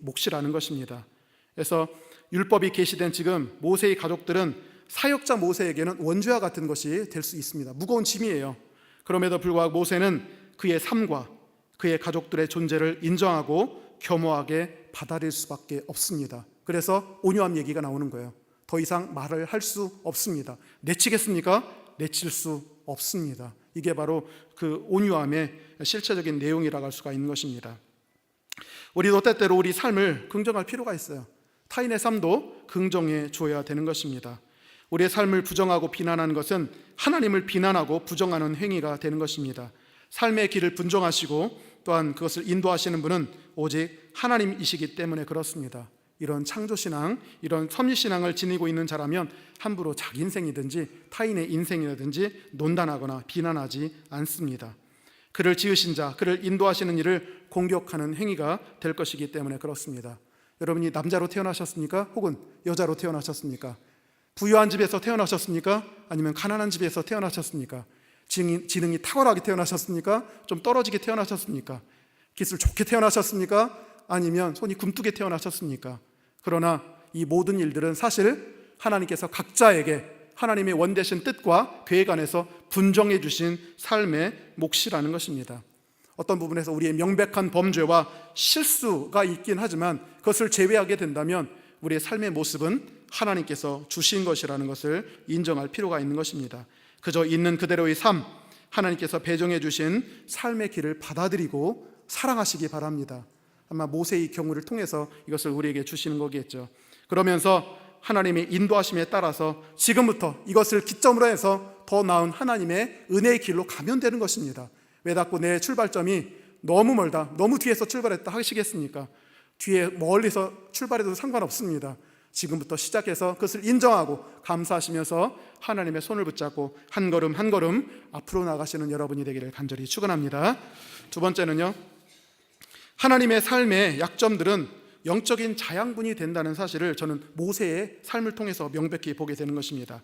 몫이라는 것입니다. 그래서 율법이 계시된 지금 모세의 가족들은 사역자 모세에게는 원죄와 같은 것이 될 수 있습니다. 무거운 짐이에요. 그럼에도 불구하고 모세는 그의 삶과 그의 가족들의 존재를 인정하고 겸허하게 받아들일 수밖에 없습니다. 그래서 온유함 얘기가 나오는 거예요. 더 이상 말을 할 수 없습니다. 내치겠습니까? 내칠 수 없습니다. 이게 바로 그 온유함의 실체적인 내용이라고 할 수가 있는 것입니다. 우리도 때때로 우리 삶을 긍정할 필요가 있어요. 타인의 삶도 긍정해 줘야 되는 것입니다. 우리의 삶을 부정하고 비난하는 것은 하나님을 비난하고 부정하는 행위가 되는 것입니다. 삶의 길을 분정하시고 또한 그것을 인도하시는 분은 오직 하나님이시기 때문에 그렇습니다. 이런 창조신앙, 이런 섭리신앙을 지니고 있는 자라면 함부로 자기 인생이든지 타인의 인생이라든지 논단하거나 비난하지 않습니다. 그를 지으신 자, 그를 인도하시는 이를 공격하는 행위가 될 것이기 때문에 그렇습니다. 여러분이 남자로 태어나셨습니까? 혹은 여자로 태어나셨습니까? 부유한 집에서 태어나셨습니까? 아니면 가난한 집에서 태어나셨습니까? 지능이 탁월하게 태어나셨습니까? 좀 떨어지게 태어나셨습니까? 기술 좋게 태어나셨습니까? 아니면 손이 굼뜨게 태어나셨습니까? 그러나 이 모든 일들은 사실 하나님께서 각자에게 하나님의 원되신 뜻과 계획 안에서 분정해 주신 삶의 몫이라는 것입니다. 어떤 부분에서 우리의 명백한 범죄와 실수가 있긴 하지만 그것을 제외하게 된다면 우리의 삶의 모습은 하나님께서 주신 것이라는 것을 인정할 필요가 있는 것입니다. 그저 있는 그대로의 삶, 하나님께서 배정해 주신 삶의 길을 받아들이고 사랑하시기 바랍니다. 아마 모세의 경우를 통해서 이것을 우리에게 주시는 거겠죠. 그러면서 하나님의 인도하심에 따라서 지금부터 이것을 기점으로 해서 더 나은 하나님의 은혜의 길로 가면 되는 것입니다. 왜 자꾸 내 출발점이 너무 멀다, 너무 뒤에서 출발했다 하시겠습니까? 뒤에 멀리서 출발해도 상관없습니다. 지금부터 시작해서 그것을 인정하고 감사하시면서 하나님의 손을 붙잡고 한 걸음 한 걸음 앞으로 나가시는 여러분이 되기를 간절히 축원합니다. 두 번째는요, 하나님의 삶의 약점들은 영적인 자양분이 된다는 사실을 저는 모세의 삶을 통해서 명백히 보게 되는 것입니다.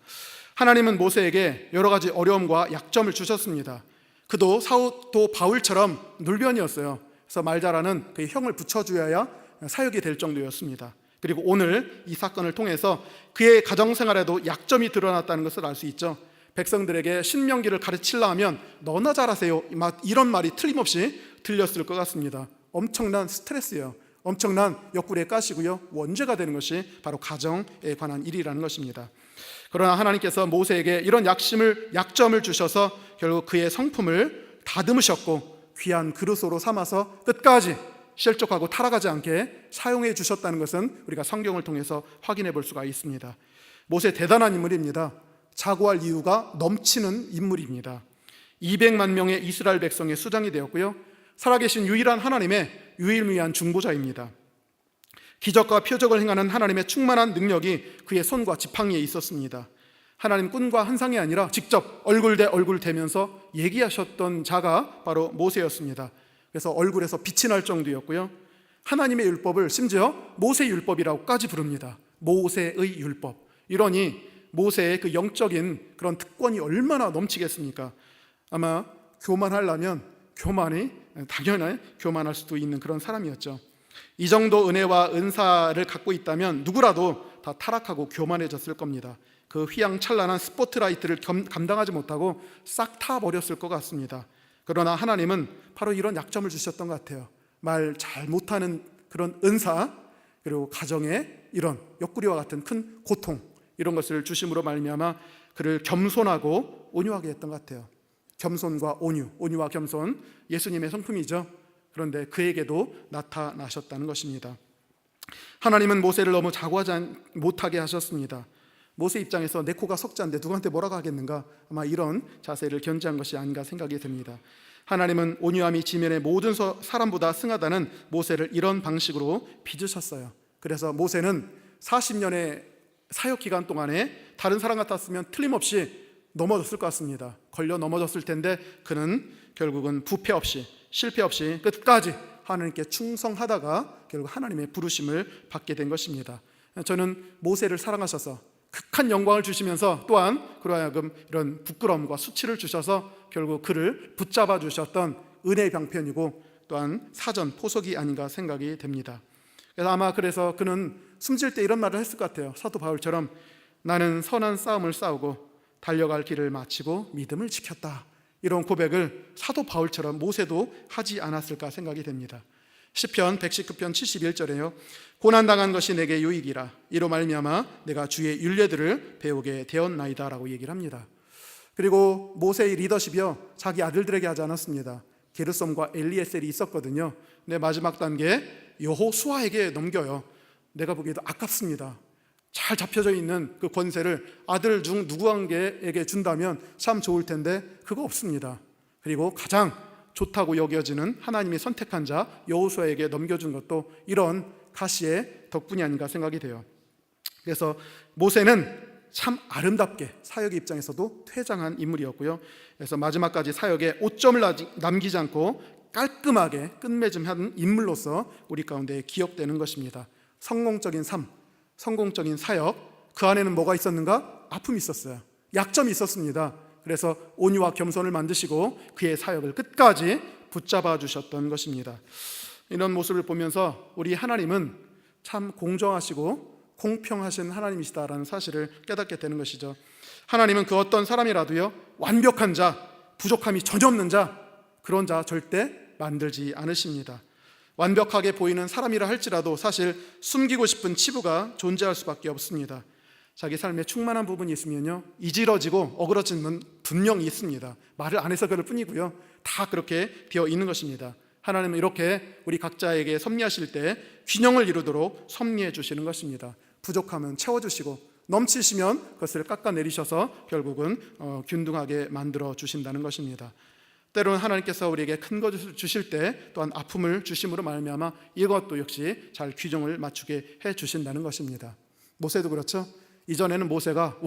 하나님은 모세에게 여러 가지 어려움과 약점을 주셨습니다. 그도 사도 바울처럼 눌변이었어요. 그래서 말 잘하는 그의 형을 붙여주어야 사역이 될 정도였습니다. 그리고 오늘 이 사건을 통해서 그의 가정생활에도 약점이 드러났다는 것을 알 수 있죠. 백성들에게 신명기를 가르치려 하면 너나 잘하세요, 이런 말이 틀림없이 들렸을 것 같습니다. 엄청난 스트레스예요. 엄청난 옆구리에 까시고요, 원죄가 되는 것이 바로 가정에 관한 일이라는 것입니다. 그러나 하나님께서 모세에게 이런 약점을 주셔서 결국 그의 성품을 다듬으셨고 귀한 그릇으로 삼아서 끝까지 실족하고 타락하지 않게 사용해 주셨다는 것은 우리가 성경을 통해서 확인해 볼 수가 있습니다. 모세 대단한 인물입니다. 자고할 이유가 넘치는 인물입니다. 200만 명의 이스라엘 백성의 수장이 되었고요, 살아계신 유일한 하나님의 유일무이한 중보자입니다. 기적과 표적을 행하는 하나님의 충만한 능력이 그의 손과 지팡이에 있었습니다. 하나님 꾼과 한상이 아니라 직접 얼굴 대 얼굴 대면서 얘기하셨던 자가 바로 모세였습니다. 그래서 얼굴에서 빛이 날 정도였고요, 하나님의 율법을 심지어 모세의 율법이라고까지 부릅니다. 모세의 율법. 이러니 모세의 그 영적인 그런 특권이 얼마나 넘치겠습니까? 아마 교만하려면 당연히 교만할 수도 있는 그런 사람이었죠. 이 정도 은혜와 은사를 갖고 있다면 누구라도 다 타락하고 교만해졌을 겁니다. 그 휘황찬란한 스포트라이트를 감당하지 못하고 싹 타버렸을 것 같습니다. 그러나 하나님은 바로 이런 약점을 주셨던 것 같아요. 말 잘 못하는 그런 은사, 그리고 가정에 이런 옆구리와 같은 큰 고통, 이런 것을 주심으로 말미암아 그를 겸손하고 온유하게 했던 것 같아요. 겸손과 온유, 온유와 겸손, 예수님의 성품이죠. 그런데 그에게도 나타나셨다는 것입니다. 하나님은 모세를 너무 자고하지 못하게 하셨습니다. 모세 입장에서 내 코가 석자인데 누구한테 뭐라고 하겠는가, 아마 이런 자세를 견지한 것이 아닌가 생각이 듭니다. 하나님은 온유함이 지면의 모든 사람보다 승하다는 모세를 이런 방식으로 빚으셨어요. 그래서 모세는 40년의 사역 기간 동안에 다른 사람 같았으면 틀림없이 넘어졌을 것 같습니다. 걸려 넘어졌을 텐데 그는 결국은 부패 없이, 실패 없이 끝까지 하나님께 충성하다가 결국 하나님의 부르심을 받게 된 것입니다. 저는 모세를 사랑하셔서 극한 영광을 주시면서 또한 그로 하여금 이런 부끄러움과 수치를 주셔서 결국 그를 붙잡아 주셨던 은혜의 방편이고 또한 사전 포석이 아닌가 생각이 됩니다. 그래서 아마 그래서 그는 숨질 때 이런 말을 했을 것 같아요. 사도 바울처럼 나는 선한 싸움을 싸우고 달려갈 길을 마치고 믿음을 지켰다, 이런 고백을 사도 바울처럼 모세도 하지 않았을까 생각이 됩니다. 시편 119편 71절에요 고난당한 것이 내게 유익이라 이로 말미암아 내가 주의 율례들을 배우게 되었나이다 라고 얘기를 합니다. 그리고 모세의 리더십이요, 자기 아들들에게 하지 않았습니다. 게르솜과 엘리에셀이 있었거든요. 근데 마지막 단계 여호수아에게 넘겨요. 내가 보기에도 아깝습니다. 잘 잡혀져 있는 그 권세를 아들 중 누구에게 준다면 참 좋을 텐데 그거 없습니다. 그리고 가장 좋다고 여겨지는 하나님이 선택한 자 여호수아에게 넘겨준 것도 이런 가시의 덕분이 아닌가 생각이 돼요. 그래서 모세는 참 아름답게 사역의 입장에서도 퇴장한 인물이었고요. 그래서 마지막까지 사역에 오점을 남기지 않고 깔끔하게 끝맺음한 인물로서 우리 가운데 기억되는 것입니다. 성공적인 삶, 성공적인 사역, 그 안에는 뭐가 있었는가? 아픔이 있었어요. 약점이 있었습니다. 그래서 온유와 겸손을 만드시고 그의 사역을 끝까지 붙잡아 주셨던 것입니다. 이런 모습을 보면서 우리 하나님은 참 공정하시고 공평하신 하나님이시다라는 사실을 깨닫게 되는 것이죠. 하나님은 그 어떤 사람이라도요, 완벽한 자, 부족함이 전혀 없는 자, 그런 자 절대 만들지 않으십니다. 완벽하게 보이는 사람이라 할지라도 사실 숨기고 싶은 치부가 존재할 수밖에 없습니다. 자기 삶에 충만한 부분이 있으면요, 이지러지고 어그러지는 분명히 있습니다. 말을 안 해서 그럴 뿐이고요, 다 그렇게 되어 있는 것입니다. 하나님은 이렇게 우리 각자에게 섭리하실 때 균형을 이루도록 섭리해 주시는 것입니다. 부족하면 채워주시고 넘치시면 그것을 깎아내리셔서 결국은 균등하게 만들어 주신다는 것입니다. 때로는 하나님께서 우리에게 큰 것을 주실 때 또한 아픔을 주심으로 말미암아 이것도 역시 잘 규정을 맞추게 해 주신다는 것입니다. 모세도 그렇죠. 이전에는 모세가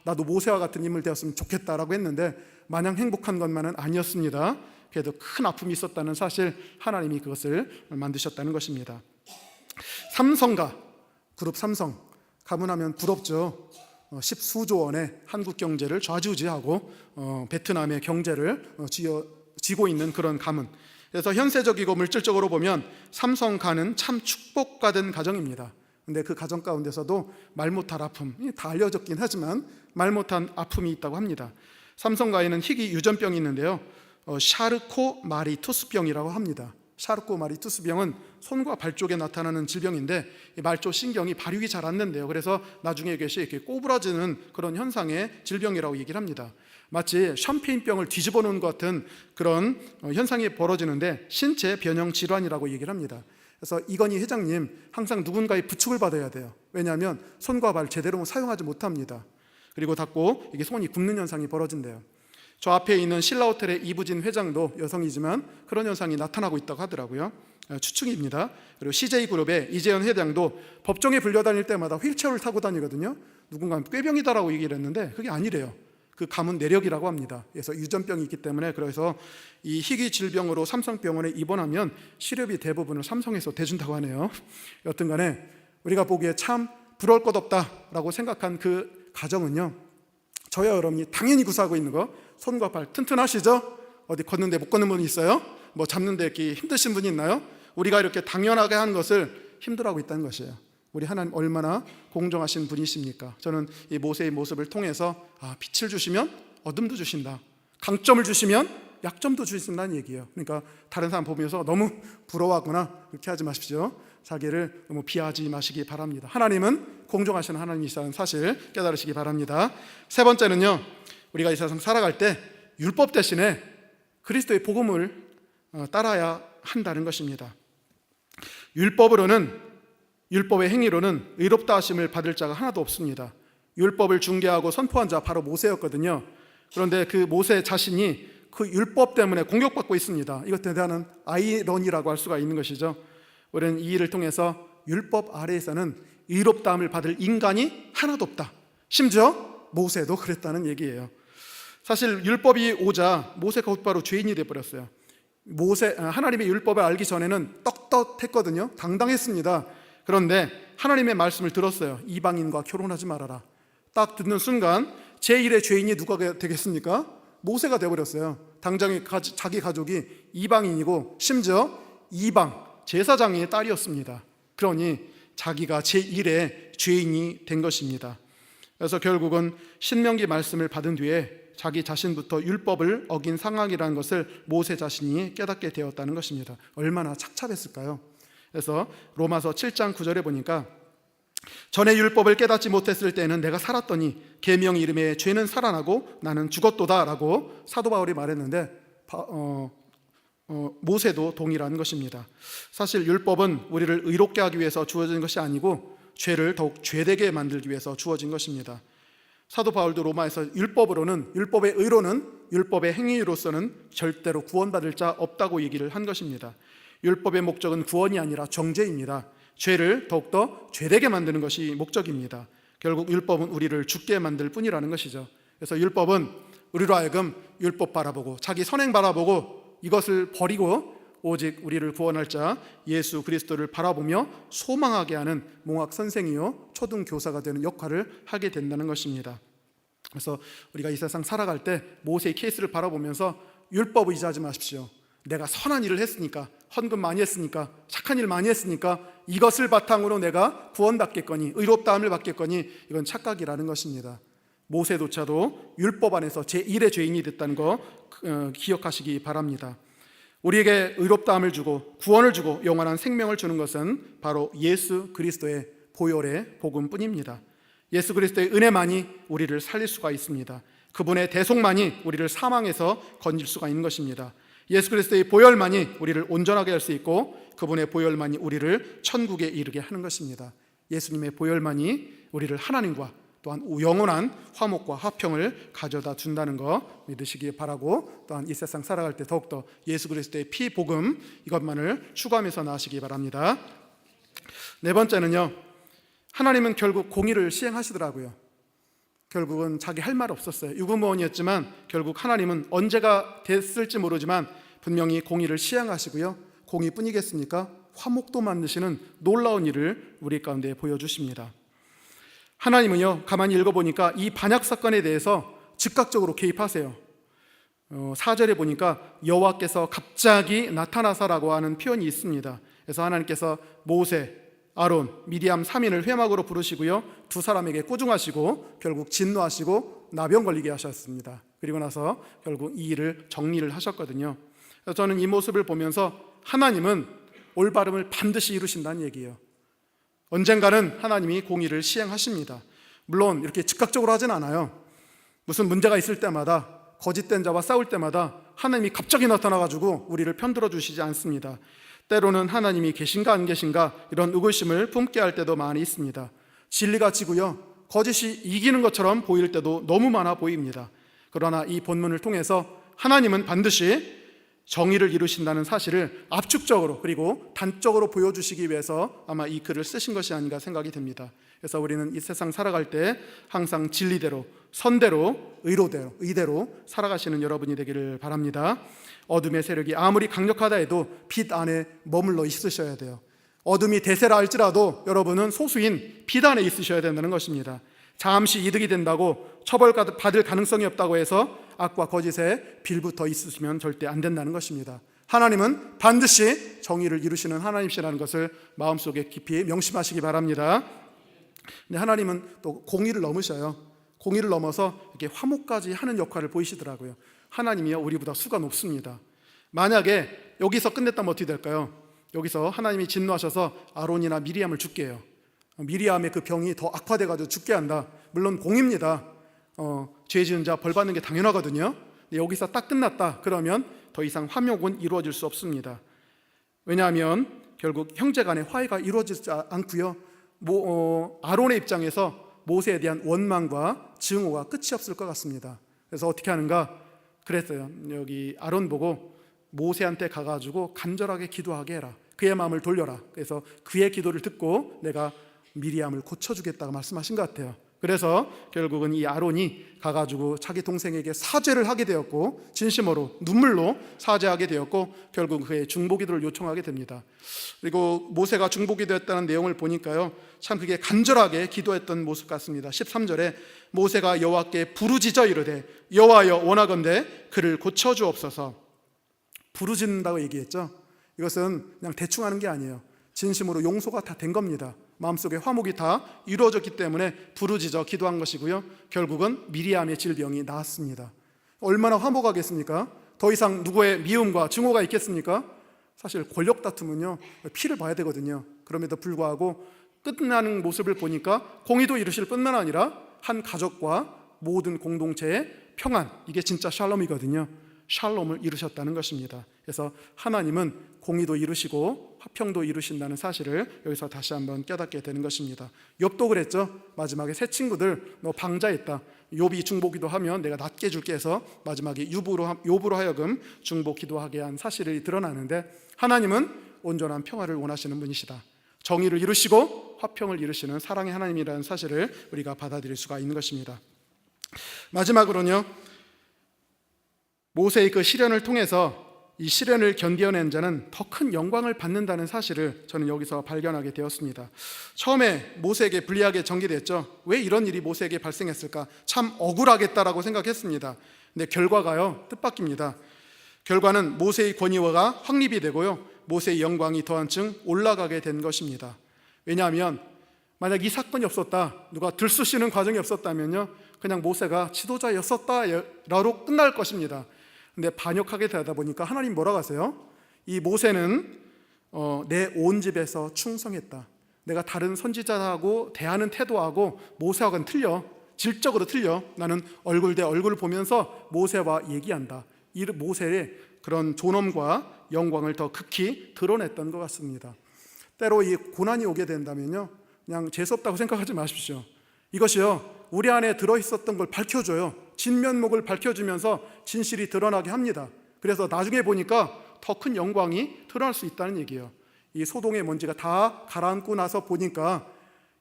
나도 모세와 같은 인물 되었으면 좋겠다라고 했는데 마냥 행복한 것만은 아니었습니다. 그래도 큰 아픔이 있었다는 사실, 하나님이 그것을 만드셨다는 것입니다. 삼성가, 그룹 삼성, 가문하면 부럽죠. 10수조 원의 한국 경제를 좌지우지하고 베트남의 경제를 쥐고 있는 그런 가문. 그래서 현세적이고 물질적으로 보면 삼성가는 참 축복받은 가정입니다. 근데 그 가정 가운데서도 말 못할 아픔, 다 알려졌긴 하지만 말 못한 아픔이 있다고 합니다. 삼성가에는 희귀 유전병이 있는데요, 샤르코마리투스병이라고 합니다. 샤르코마리투스병은 손과 발 쪽에 나타나는 질병인데 말초 신경이 발육이 잘 안 된대요. 그래서 나중에 이것이 이렇게 꼬부라지는 그런 현상의 질병이라고 얘기를 합니다. 마치 샴페인병을 뒤집어 놓은 것 같은 그런 현상이 벌어지는데 신체 변형 질환이라고 얘기를 합니다. 그래서 이건희 회장님 항상 누군가의 부축을 받아야 돼요. 왜냐하면 손과 발 제대로 사용하지 못합니다. 그리고 닫고 이게 손이 굽는 현상이 벌어진대요. 저 앞에 있는 신라호텔의 이부진 회장도 여성이지만 그런 현상이 나타나고 있다고 하더라고요. 추측입니다. 그리고 CJ그룹의 이재현 회장도 법정에 불려다닐 때마다 휠체어를 타고 다니거든요. 누군가는 꾀병이다라고 얘기를 했는데 그게 아니래요. 그 가문 내력이라고 합니다. 그래서 유전병이 있기 때문에, 그래서 이 희귀 질병으로 삼성병원에 입원하면 치료비 대부분을 삼성에서 대준다고 하네요. 여튼 간에 우리가 보기에 참 부러울 것 없다라고 생각한 그 가정은요, 저와 여러분이 당연히 구사하고 있는 거, 손과 발 튼튼하시죠? 어디 걷는데 못 걷는 분이 있어요? 뭐 잡는 데 이렇게 힘드신 분이 있나요? 우리가 이렇게 당연하게 하는 것을 힘들어하고 있다는 것이에요. 우리 하나님 얼마나 공정하신 분이십니까? 저는 이 모세의 모습을 통해서 빛을 주시면 어둠도 주신다, 강점을 주시면 약점도 주신다는 얘기예요. 그러니까 다른 사람 보면서 너무 부러워하거나 그렇게 하지 마십시오. 자기를 너무 비하하지 마시기 바랍니다. 하나님은 공정하신 하나님이시라는 사실 깨달으시기 바랍니다. 세 번째는요, 우리가 이 세상 살아갈 때 율법 대신에 그리스도의 복음을 따라야 한다는 것입니다. 율법의 행위로는 의롭다 하심을 받을 자가 하나도 없습니다. 율법을 중개하고 선포한 자 바로 모세였거든요. 그런데 그 모세 자신이 그 율법 때문에 공격받고 있습니다. 이것 대단한 아이러니라고 할 수가 있는 것이죠. 우리는 이 일을 통해서 율법 아래에서는 의롭다함을 받을 인간이 하나도 없다. 심지어 모세도 그랬다는 얘기예요. 사실 율법이 오자 모세가 곧바로 죄인이 되어버렸어요. 하나님의 율법을 알기 전에는 떳떳했거든요. 당당했습니다. 그런데 하나님의 말씀을 들었어요. 이방인과 결혼하지 말아라. 딱 듣는 순간 제1의 죄인이 누가 되겠습니까? 모세가 되어버렸어요. 당장 자기 가족이 이방인이고 심지어 이방 제사장의 딸이었습니다. 그러니 자기가 제1의 죄인이 된 것입니다. 그래서 결국은 신명기 말씀을 받은 뒤에 자기 자신부터 율법을 어긴 상황이라는 것을 모세 자신이 깨닫게 되었다는 것입니다. 얼마나 착잡했을까요? 그래서 로마서 7장 9절에 보니까 전에 율법을 깨닫지 못했을 때는 내가 살았더니 계명 이름에 죄는 살아나고 나는 죽었도다 라고 사도 바울이 말했는데 모세도 동일한 것입니다. 사실 율법은 우리를 의롭게 하기 위해서 주어진 것이 아니고 죄를 더욱 죄되게 만들기 위해서 주어진 것입니다. 사도 바울도 로마에서 율법의 의로는 율법의 행위로서는 절대로 구원받을 자 없다고 얘기를 한 것입니다. 율법의 목적은 구원이 아니라 정죄입니다. 죄를 더욱더 죄되게 만드는 것이 목적입니다. 결국 율법은 우리를 죽게 만들 뿐이라는 것이죠. 그래서 율법은 우리로 하여금 율법 바라보고 자기 선행 바라보고 이것을 버리고 오직 우리를 구원할 자 예수 그리스도를 바라보며 소망하게 하는 몽학 선생이요 초등 교사가 되는 역할을 하게 된다는 것입니다. 그래서 우리가 이 세상 살아갈 때 모세의 케이스를 바라보면서 율법 의지하지 마십시오. 내가 선한 일을 했으니까, 헌금 많이 했으니까, 착한 일 많이 했으니까 이것을 바탕으로 내가 구원받겠거니, 의롭다함을 받겠거니, 이건 착각이라는 것입니다. 모세조차도 율법 안에서 제1의 죄인이 됐다는 거 기억하시기 바랍니다. 우리에게 의롭다함을 주고 구원을 주고 영원한 생명을 주는 것은 바로 예수 그리스도의 보혈의 복음뿐입니다. 예수 그리스도의 은혜만이 우리를 살릴 수가 있습니다. 그분의 대속만이 우리를 사망에서 건질 수가 있는 것입니다. 예수 그리스도의 보혈만이 우리를 온전하게 할 수 있고 그분의 보혈만이 우리를 천국에 이르게 하는 것입니다. 예수님의 보혈만이 우리를 하나님과 또한 영원한 화목과 화평을 가져다 준다는 거 믿으시기 바라고, 또한 이 세상 살아갈 때 더욱더 예수 그리스도의 피 복음 이것만을 추구하면서 나아가시기 바랍니다. 네 번째는요, 하나님은 결국 공의를 시행하시더라고요. 결국은 자기 할 말 없었어요. 유구무원이었지만 결국 하나님은 언제가 됐을지 모르지만 분명히 공의를 시행하시고요, 공의뿐이겠습니까? 화목도 만드시는 놀라운 일을 우리 가운데 보여주십니다. 하나님은요, 가만히 읽어보니까 이 반역 사건에 대해서 즉각적으로 개입하세요. 4절에 보니까 여호와께서 갑자기 나타나사라고 하는 표현이 있습니다. 그래서 하나님께서 모세, 아론, 미디암 3인을 회막으로 부르시고요, 두 사람에게 꾸중하시고 결국 진노하시고 나병 걸리게 하셨습니다. 그리고 나서 결국 이 일을 정리를 하셨거든요. 그래서 저는 이 모습을 보면서 하나님은 올바름을 반드시 이루신다는 얘기예요. 언젠가는 하나님이 공의를 시행하십니다. 물론 이렇게 즉각적으로 하진 않아요. 무슨 문제가 있을 때마다, 거짓된 자와 싸울 때마다 하나님이 갑자기 나타나가지고 우리를 편들어 주시지 않습니다. 때로는 하나님이 계신가 안 계신가 이런 의구심을 품게 할 때도 많이 있습니다. 진리가 지고요, 거짓이 이기는 것처럼 보일 때도 너무 많아 보입니다. 그러나 이 본문을 통해서 하나님은 반드시 정의를 이루신다는 사실을 압축적으로 그리고 단적으로 보여주시기 위해서 아마 이 글을 쓰신 것이 아닌가 생각이 됩니다. 그래서 우리는 이 세상 살아갈 때 항상 진리대로, 선대로, 의대로 살아가시는 여러분이 되기를 바랍니다. 어둠의 세력이 아무리 강력하다 해도 빛 안에 머물러 있으셔야 돼요. 어둠이 대세라 할지라도 여러분은 소수인 빛 안에 있으셔야 된다는 것입니다. 잠시 이득이 된다고 처벌받을 가능성이 없다고 해서 악과 거짓에 빌붙어 있으시면 절대 안 된다는 것입니다. 하나님은 반드시 정의를 이루시는 하나님이시라는 것을 마음속에 깊이 명심하시기 바랍니다. 근데 하나님은 또 공의를 넘으셔요. 공의를 넘어서 이렇게 화목까지 하는 역할을 보이시더라고요. 하나님이요, 우리보다 수가 높습니다. 만약에 여기서 끝냈다면 어떻게 될까요? 여기서 하나님이 진노하셔서 아론이나 미리암을 죽게 해요. 미리암의 그 병이 더 악화돼가지고 죽게 한다. 물론 공입니다. 죄 지은 자 벌 받는 게 당연하거든요. 근데 여기서 딱 끝났다 그러면 더 이상 화목은 이루어질 수 없습니다. 왜냐하면 결국 형제 간의 화해가 이루어지지 않고요, 아론의 입장에서 모세에 대한 원망과 증오가 끝이 없을 것 같습니다. 그래서 어떻게 하는가 그랬어요. 여기 아론 보고 모세한테 가가지고 간절하게 기도하게 해라. 그의 마음을 돌려라. 그래서 그의 기도를 듣고 내가 미리암을 고쳐주겠다고 말씀하신 것 같아요. 그래서 결국은 이 아론이 가가지고 자기 동생에게 사죄를 하게 되었고, 진심으로 눈물로 사죄하게 되었고, 결국 그의 중보기도를 요청하게 됩니다. 그리고 모세가 중보기도했다는 내용을 보니까요, 참 그게 간절하게 기도했던 모습 같습니다. 13절에 모세가 여호와께 부르짖어 이르되 여호와여 원하건대 그를 고쳐주옵소서. 부르짖는다고 얘기했죠. 이것은 그냥 대충 하는 게 아니에요. 진심으로 용서가 다 된 겁니다. 마음속에 화목이 다 이루어졌기 때문에 부르짖어 기도한 것이고요, 결국은 미리암의 질병이 나았습니다. 얼마나 화목하겠습니까? 더 이상 누구의 미움과 증오가 있겠습니까? 사실 권력 다툼은요, 피를 봐야 되거든요. 그럼에도 불구하고 끝나는 모습을 보니까 공의도 이루실 뿐만 아니라 한 가족과 모든 공동체의 평안, 이게 진짜 샬롬이거든요. 샬롬을 이루셨다는 것입니다. 그래서 하나님은 공의도 이루시고 화평도 이루신다는 사실을 여기서 다시 한번 깨닫게 되는 것입니다. 욥도 그랬죠. 마지막에 새 친구들 너 방자했다. 욥이 중보기도 하면 내가 낫게 줄게 해서 마지막에 욥으로 하여금 중보기도하게 한 사실이 드러나는데, 하나님은 온전한 평화를 원하시는 분이시다. 정의를 이루시고 화평을 이루시는 사랑의 하나님이라는 사실을 우리가 받아들일 수가 있는 것입니다. 마지막으로는요, 모세의 그 시련을 통해서 이 시련을 견뎌낸 자는 더 큰 영광을 받는다는 사실을 저는 여기서 발견하게 되었습니다. 처음에 모세에게 불리하게 전개됐죠. 왜 이런 일이 모세에게 발생했을까? 참 억울하겠다라고 생각했습니다. 근데 결과가요, 뜻밖입니다. 결과는 모세의 권위가 확립이 되고요, 모세의 영광이 더 한층 올라가게 된 것입니다. 왜냐하면 만약 이 사건이 없었다, 누가 들쑤시는 과정이 없었다면요, 그냥 모세가 지도자였었다라로 끝날 것입니다. 근데 반역하게 되다 보니까 하나님 뭐라고 하세요? 이 모세는 내 온 집에서 충성했다. 내가 다른 선지자하고 대하는 태도하고 모세하고는 틀려. 질적으로 틀려. 나는 얼굴 대 얼굴을 보면서 모세와 얘기한다. 이 모세의 그런 존엄과 영광을 더 극히 드러냈던 것 같습니다. 때로 이 고난이 오게 된다면요, 그냥 재수없다고 생각하지 마십시오. 이것이요, 우리 안에 들어있었던 걸 밝혀줘요. 진면목을 밝혀주면서 진실이 드러나게 합니다. 그래서 나중에 보니까 더 큰 영광이 드러날 수 있다는 얘기예요. 이 소동의 먼지가 다 가라앉고 나서 보니까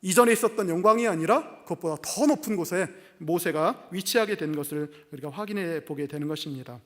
이전에 있었던 영광이 아니라 그것보다 더 높은 곳에 모세가 위치하게 된 것을 우리가 확인해 보게 되는 것입니다.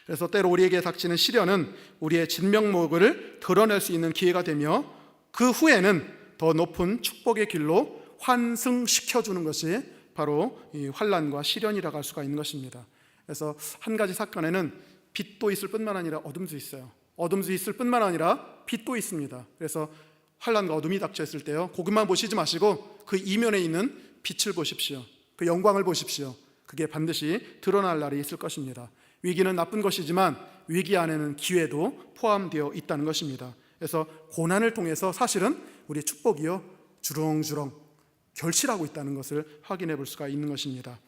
그래서 때로 우리에게 닥치는 시련은 우리의 진면목을 드러낼 수 있는 기회가 되며, 그 후에는 더 높은 축복의 길로 환승시켜주는 것이 바로 이 환난과 시련이라고 할 수가 있는 것입니다. 그래서 한 가지 사건에는 빛도 있을 뿐만 아니라 어둠도 있어요. 어둠도 있을 뿐만 아니라 빛도 있습니다. 그래서 환난과 어둠이 닥쳐있을 때요, 그것만 보시지 마시고 그 이면에 있는 빛을 보십시오. 그 영광을 보십시오. 그게 반드시 드러날 날이 있을 것입니다. 위기는 나쁜 것이지만 위기 안에는 기회도 포함되어 있다는 것입니다. 그래서 고난을 통해서 사실은 우리의 축복이요, 주렁주렁 결실하고 있다는 것을 확인해 볼 수가 있는 것입니다.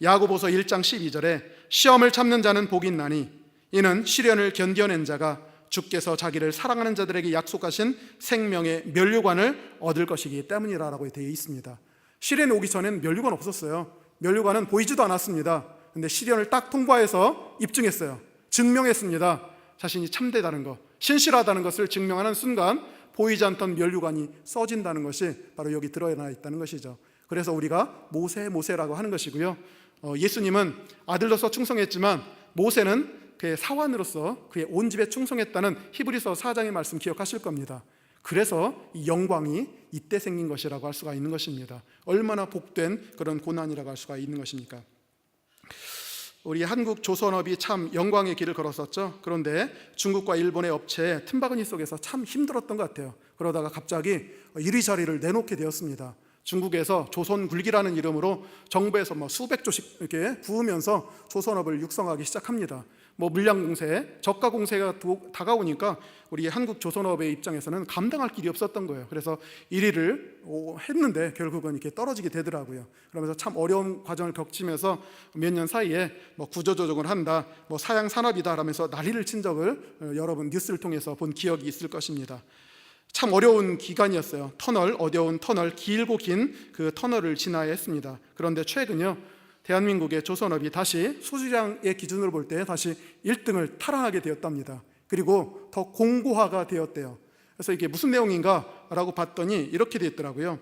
야고보서 1장 12절에 시험을 참는 자는 복이 있나니 이는 시련을 견뎌낸 자가 주께서 자기를 사랑하는 자들에게 약속하신 생명의 면류관을 얻을 것이기 때문이라고 되어 있습니다. 시련이 오기 전에는 면류관 없었어요. 면류관은 보이지도 않았습니다. 근데 시련을 딱 통과해서 입증했어요. 증명했습니다. 자신이 참되다는 것, 신실하다는 것을 증명하는 순간 보이지 않던 면류관이 써진다는 것이 바로 여기 드러나 있다는 것이죠. 그래서 우리가 모세라고 하는 것이고요, 예수님은 아들로서 충성했지만 모세는 그의 사환으로서 그의 온 집에 충성했다는 히브리서 4장의 말씀 기억하실 겁니다. 그래서 이 영광이 이때 생긴 것이라고 할 수가 있는 것입니다. 얼마나 복된 그런 고난이라고 할 수가 있는 것입니까? 우리 한국 조선업이 참 영광의 길을 걸었었죠. 그런데 중국과 일본의 업체 틈바구니 속에서 참 힘들었던 것 같아요. 그러다가 갑자기 이리저리를 내놓게 되었습니다. 중국에서 조선굴기라는 이름으로 정부에서 수백 조씩 이렇게 부으면서 조선업을 육성하기 시작합니다. 물량 공세, 저가 공세가 다가오니까 우리 한국 조선업의 입장에서는 감당할 길이 없었던 거예요. 그래서 1위를 했는데 결국은 이렇게 떨어지게 되더라고요. 그러면서 참 어려운 과정을 겪으면서 몇 년 사이에 구조조정을 한다, 사양 산업이다 라면서 난리를 친 적을 여러분 뉴스를 통해서 본 기억이 있을 것입니다. 참 어려운 기간이었어요. 어려운 터널, 길고 긴 그 터널을 지나야 했습니다. 그런데 최근요, 대한민국의 조선업이 다시 수주량의 기준으로 볼 때 다시 1등을 탈환하게 되었답니다. 그리고 더 공고화가 되었대요. 그래서 이게 무슨 내용인가 라고 봤더니 이렇게 되어 있더라고요.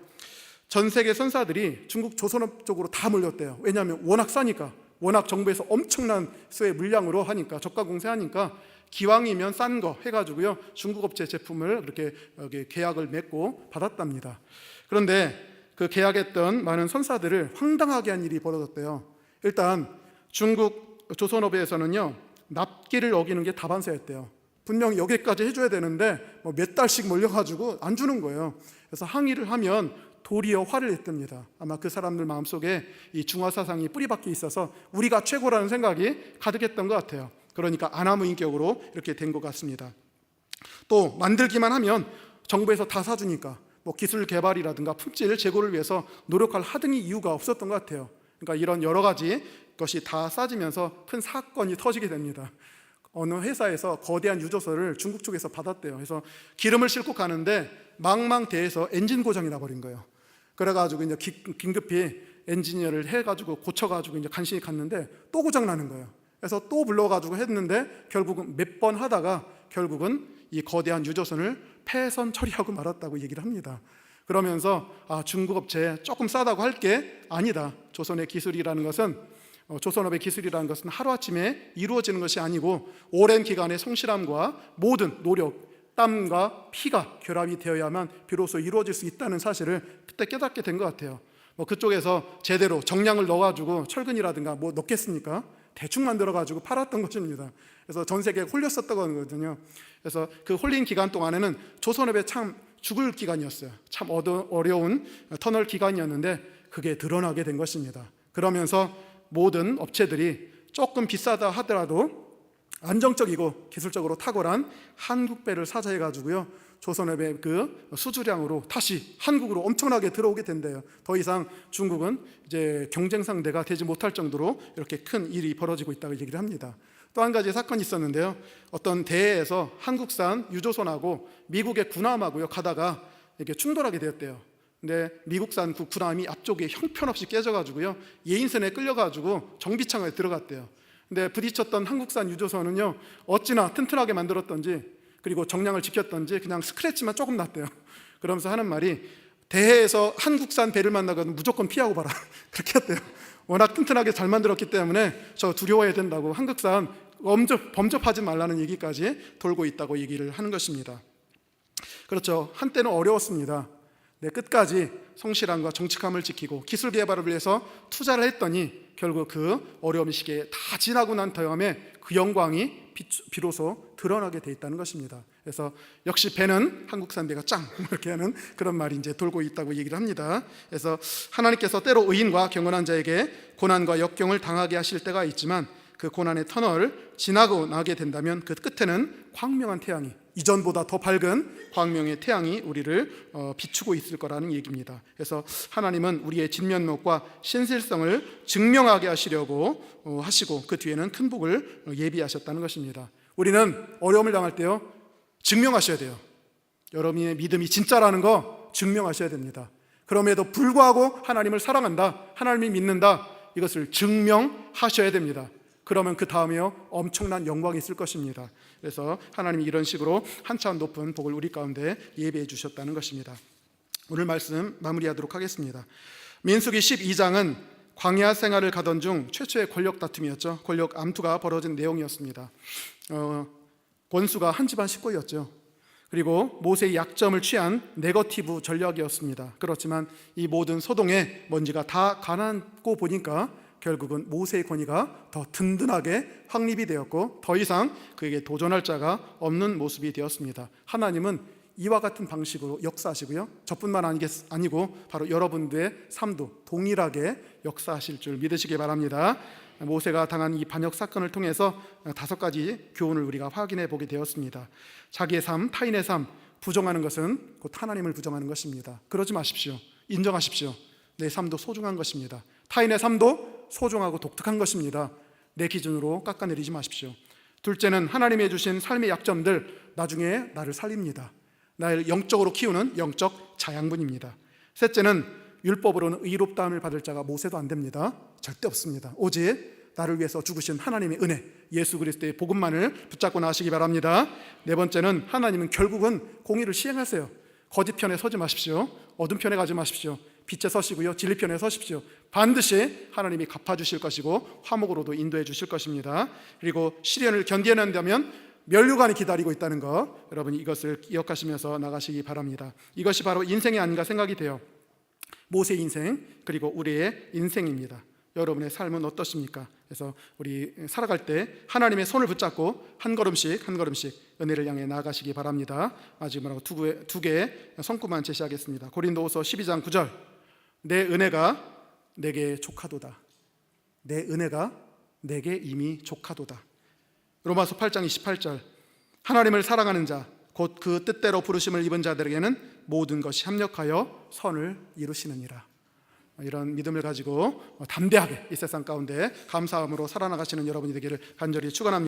전 세계 선사들이 중국 조선업 쪽으로 다 몰렸대요. 왜냐하면 워낙 싸니까, 워낙 정부에서 엄청난 수의 물량으로 하니까, 저가 공세하니까 기왕이면 싼 거 해가지고요, 중국 업체 제품을 그렇게 계약을 맺고 받았답니다. 그런데 그 계약했던 많은 선사들을 황당하게 한 일이 벌어졌대요. 일단 중국 조선업에서는요, 납기를 어기는 게 다반사였대요. 분명히 여기까지 해줘야 되는데 몇 달씩 몰려가지고 안 주는 거예요. 그래서 항의를 하면 도리어 화를 냈답니다. 아마 그 사람들 마음속에 이 중화사상이 뿌리박혀 있어서 우리가 최고라는 생각이 가득했던 것 같아요. 그러니까 아나무인격으로 이렇게 된 것 같습니다. 또 만들기만 하면 정부에서 다 사주니까 기술 개발이라든가 품질 제고를 위해서 노력할 하등의 이유가 없었던 것 같아요. 그러니까 이런 여러 가지 것이 다 싸지면서 큰 사건이 터지게 됩니다. 어느 회사에서 거대한 유조선을 중국 쪽에서 받았대요. 그래서 기름을 싣고 가는데 망망대해서 엔진 고장이 나버린 거예요. 그래가지고 이제 긴급히 엔지니어를 해가지고 고쳐가지고 이제 간신히 갔는데 또 고장 나는 거예요. 그래서 또 불러가지고 했는데 결국은 몇 번 하다가 결국은 이 거대한 유조선을 폐선 처리하고 말았다고 얘기를 합니다. 그러면서 중국 업체 조금 싸다고 할 게 아니다. 조선의 기술이라는 것은 조선업의 기술이라는 것은 하루아침에 이루어지는 것이 아니고 오랜 기간의 성실함과 모든 노력, 땀과 피가 결합이 되어야만 비로소 이루어질 수 있다는 사실을 그때 깨닫게 된 것 같아요. 그쪽에서 제대로 정량을 넣어가지고 철근이라든가 넣겠습니까? 대충 만들어가지고 팔았던 것입니다. 그래서 전 세계에 홀렸었던 거거든요. 그래서 그 홀린 기간 동안에는 조선업에 참 죽을 기간이었어요. 참 어려운 터널 기간이었는데 그게 드러나게 된 것입니다. 그러면서 모든 업체들이 조금 비싸다 하더라도 안정적이고 기술적으로 탁월한 한국배를 사자해가지고요, 조선업의 그 수주량으로 다시 한국으로 엄청나게 들어오게 된대요. 더 이상 중국은 이제 경쟁 상대가 되지 못할 정도로 이렇게 큰 일이 벌어지고 있다고 얘기를 합니다. 또 한 가지 사건이 있었는데요, 어떤 대해에서 한국산 유조선하고 미국의 군함하고요 가다가 이렇게 충돌하게 되었대요. 근데 미국산 그 군함이 앞쪽에 형편없이 깨져가지고요, 예인선에 끌려가지고 정비창에 들어갔대요. 근데 부딪혔던 한국산 유조선은요, 어찌나 튼튼하게 만들었던지 그리고 정량을 지켰던지 그냥 스크래치만 조금 났대요. 그러면서 하는 말이, 대해에서 한국산 배를 만나거든 무조건 피하고 봐라. 그렇게 했대요. 워낙 튼튼하게 잘 만들었기 때문에 저 두려워해야 된다고, 한국산 범접하지 말라는 얘기까지 돌고 있다고 얘기를 하는 것입니다. 그렇죠. 한때는 어려웠습니다. 끝까지 성실함과 정직함을 지키고 기술 개발을 위해서 투자를 했더니 결국 그 어려운 시기에 다 지나고 난 다음에 그 영광이 비로소 드러나게 돼 있다는 것입니다. 그래서 역시 배는 한국산 배가 짱, 이렇게 하는 그런 말이 이제 돌고 있다고 얘기를 합니다. 그래서 하나님께서 때로 의인과 경건한 자에게 고난과 역경을 당하게 하실 때가 있지만 그 고난의 터널을 지나고 나게 된다면 그 끝에는 광명한 태양이, 이전보다 더 밝은 광명의 태양이 우리를 비추고 있을 거라는 얘기입니다. 그래서 하나님은 우리의 진면목과 신실성을 증명하게 하시려고 하시고 그 뒤에는 큰 복을 예비하셨다는 것입니다. 우리는 어려움을 당할 때요, 증명하셔야 돼요. 여러분의 믿음이 진짜라는 거 증명하셔야 됩니다. 그럼에도 불구하고 하나님을 사랑한다, 하나님을 믿는다, 이것을 증명하셔야 됩니다. 그러면 그 다음에요, 엄청난 영광이 있을 것입니다. 그래서 하나님이 이런 식으로 한참 높은 복을 우리 가운데 예비해 주셨다는 것입니다. 오늘 말씀 마무리하도록 하겠습니다. 민수기 12장은 광야 생활을 가던 중 최초의 권력 다툼이었죠. 권력 암투가 벌어진 내용이었습니다. 권수가 한 집안 식구였죠. 그리고 모세의 약점을 취한 네거티브 전략이었습니다. 그렇지만 이 모든 소동의 먼지가 다 가라앉고 보니까 결국은 모세의 권위가 더 든든하게 확립이 되었고 더 이상 그에게 도전할 자가 없는 모습이 되었습니다. 하나님은 이와 같은 방식으로 역사하시고요, 저뿐만 아니고 바로 여러분들의 삶도 동일하게 역사하실 줄 믿으시기 바랍니다. 모세가 당한 이 반역 사건을 통해서 5가지 교훈을 우리가 확인해 보게 되었습니다. 자기의 삶, 타인의 삶 부정하는 것은 곧 하나님을 부정하는 것입니다. 그러지 마십시오. 인정하십시오. 내 삶도 소중한 것입니다. 타인의 삶도 소중하고 독특한 것입니다. 내 기준으로 깎아내리지 마십시오. 둘째는 하나님이 주신 삶의 약점들 나중에 나를 살립니다. 나를 영적으로 키우는 영적 자양분입니다. 셋째는 율법으로는 의롭다함을 받을 자가 모세도 안 됩니다. 절대 없습니다. 오직 나를 위해서 죽으신 하나님의 은혜, 예수 그리스도의 복음만을 붙잡고 나가시기 바랍니다. 네 번째는 하나님은 결국은 공의를 시행하세요. 거짓 편에 서지 마십시오. 어둠 편에 가지 마십시오. 빛에 서시고요, 진리 편에 서십시오. 반드시 하나님이 갚아주실 것이고 화목으로도 인도해 주실 것입니다. 그리고 시련을 견뎌낸다면 면류관이 기다리고 있다는 것, 여러분이 이것을 기억하시면서 나가시기 바랍니다. 이것이 바로 인생이 아닌가 생각이 돼요. 모세의 인생, 그리고 우리의 인생입니다. 여러분의 삶은 어떠십니까? 그래서 우리 살아갈 때 하나님의 손을 붙잡고 한 걸음씩 은혜를 향해 나아가시기 바랍니다. 마지막으로 두 개의 성구만 제시하겠습니다. 고린도후서 12장 9절, 내 은혜가 내게 족하도다. 내 은혜가 내게 이미 족하도다. 로마서 8장 28절, 하나님을 사랑하는 자, 곧 그 뜻대로 부르심을 입은 자들에게는 모든 것이 합력하여 선을 이루시느니라. 이런 믿음을 가지고 담대하게 이 세상 가운데 감사함으로 살아나가시는 여러분이 되기를 간절히 축원합니다.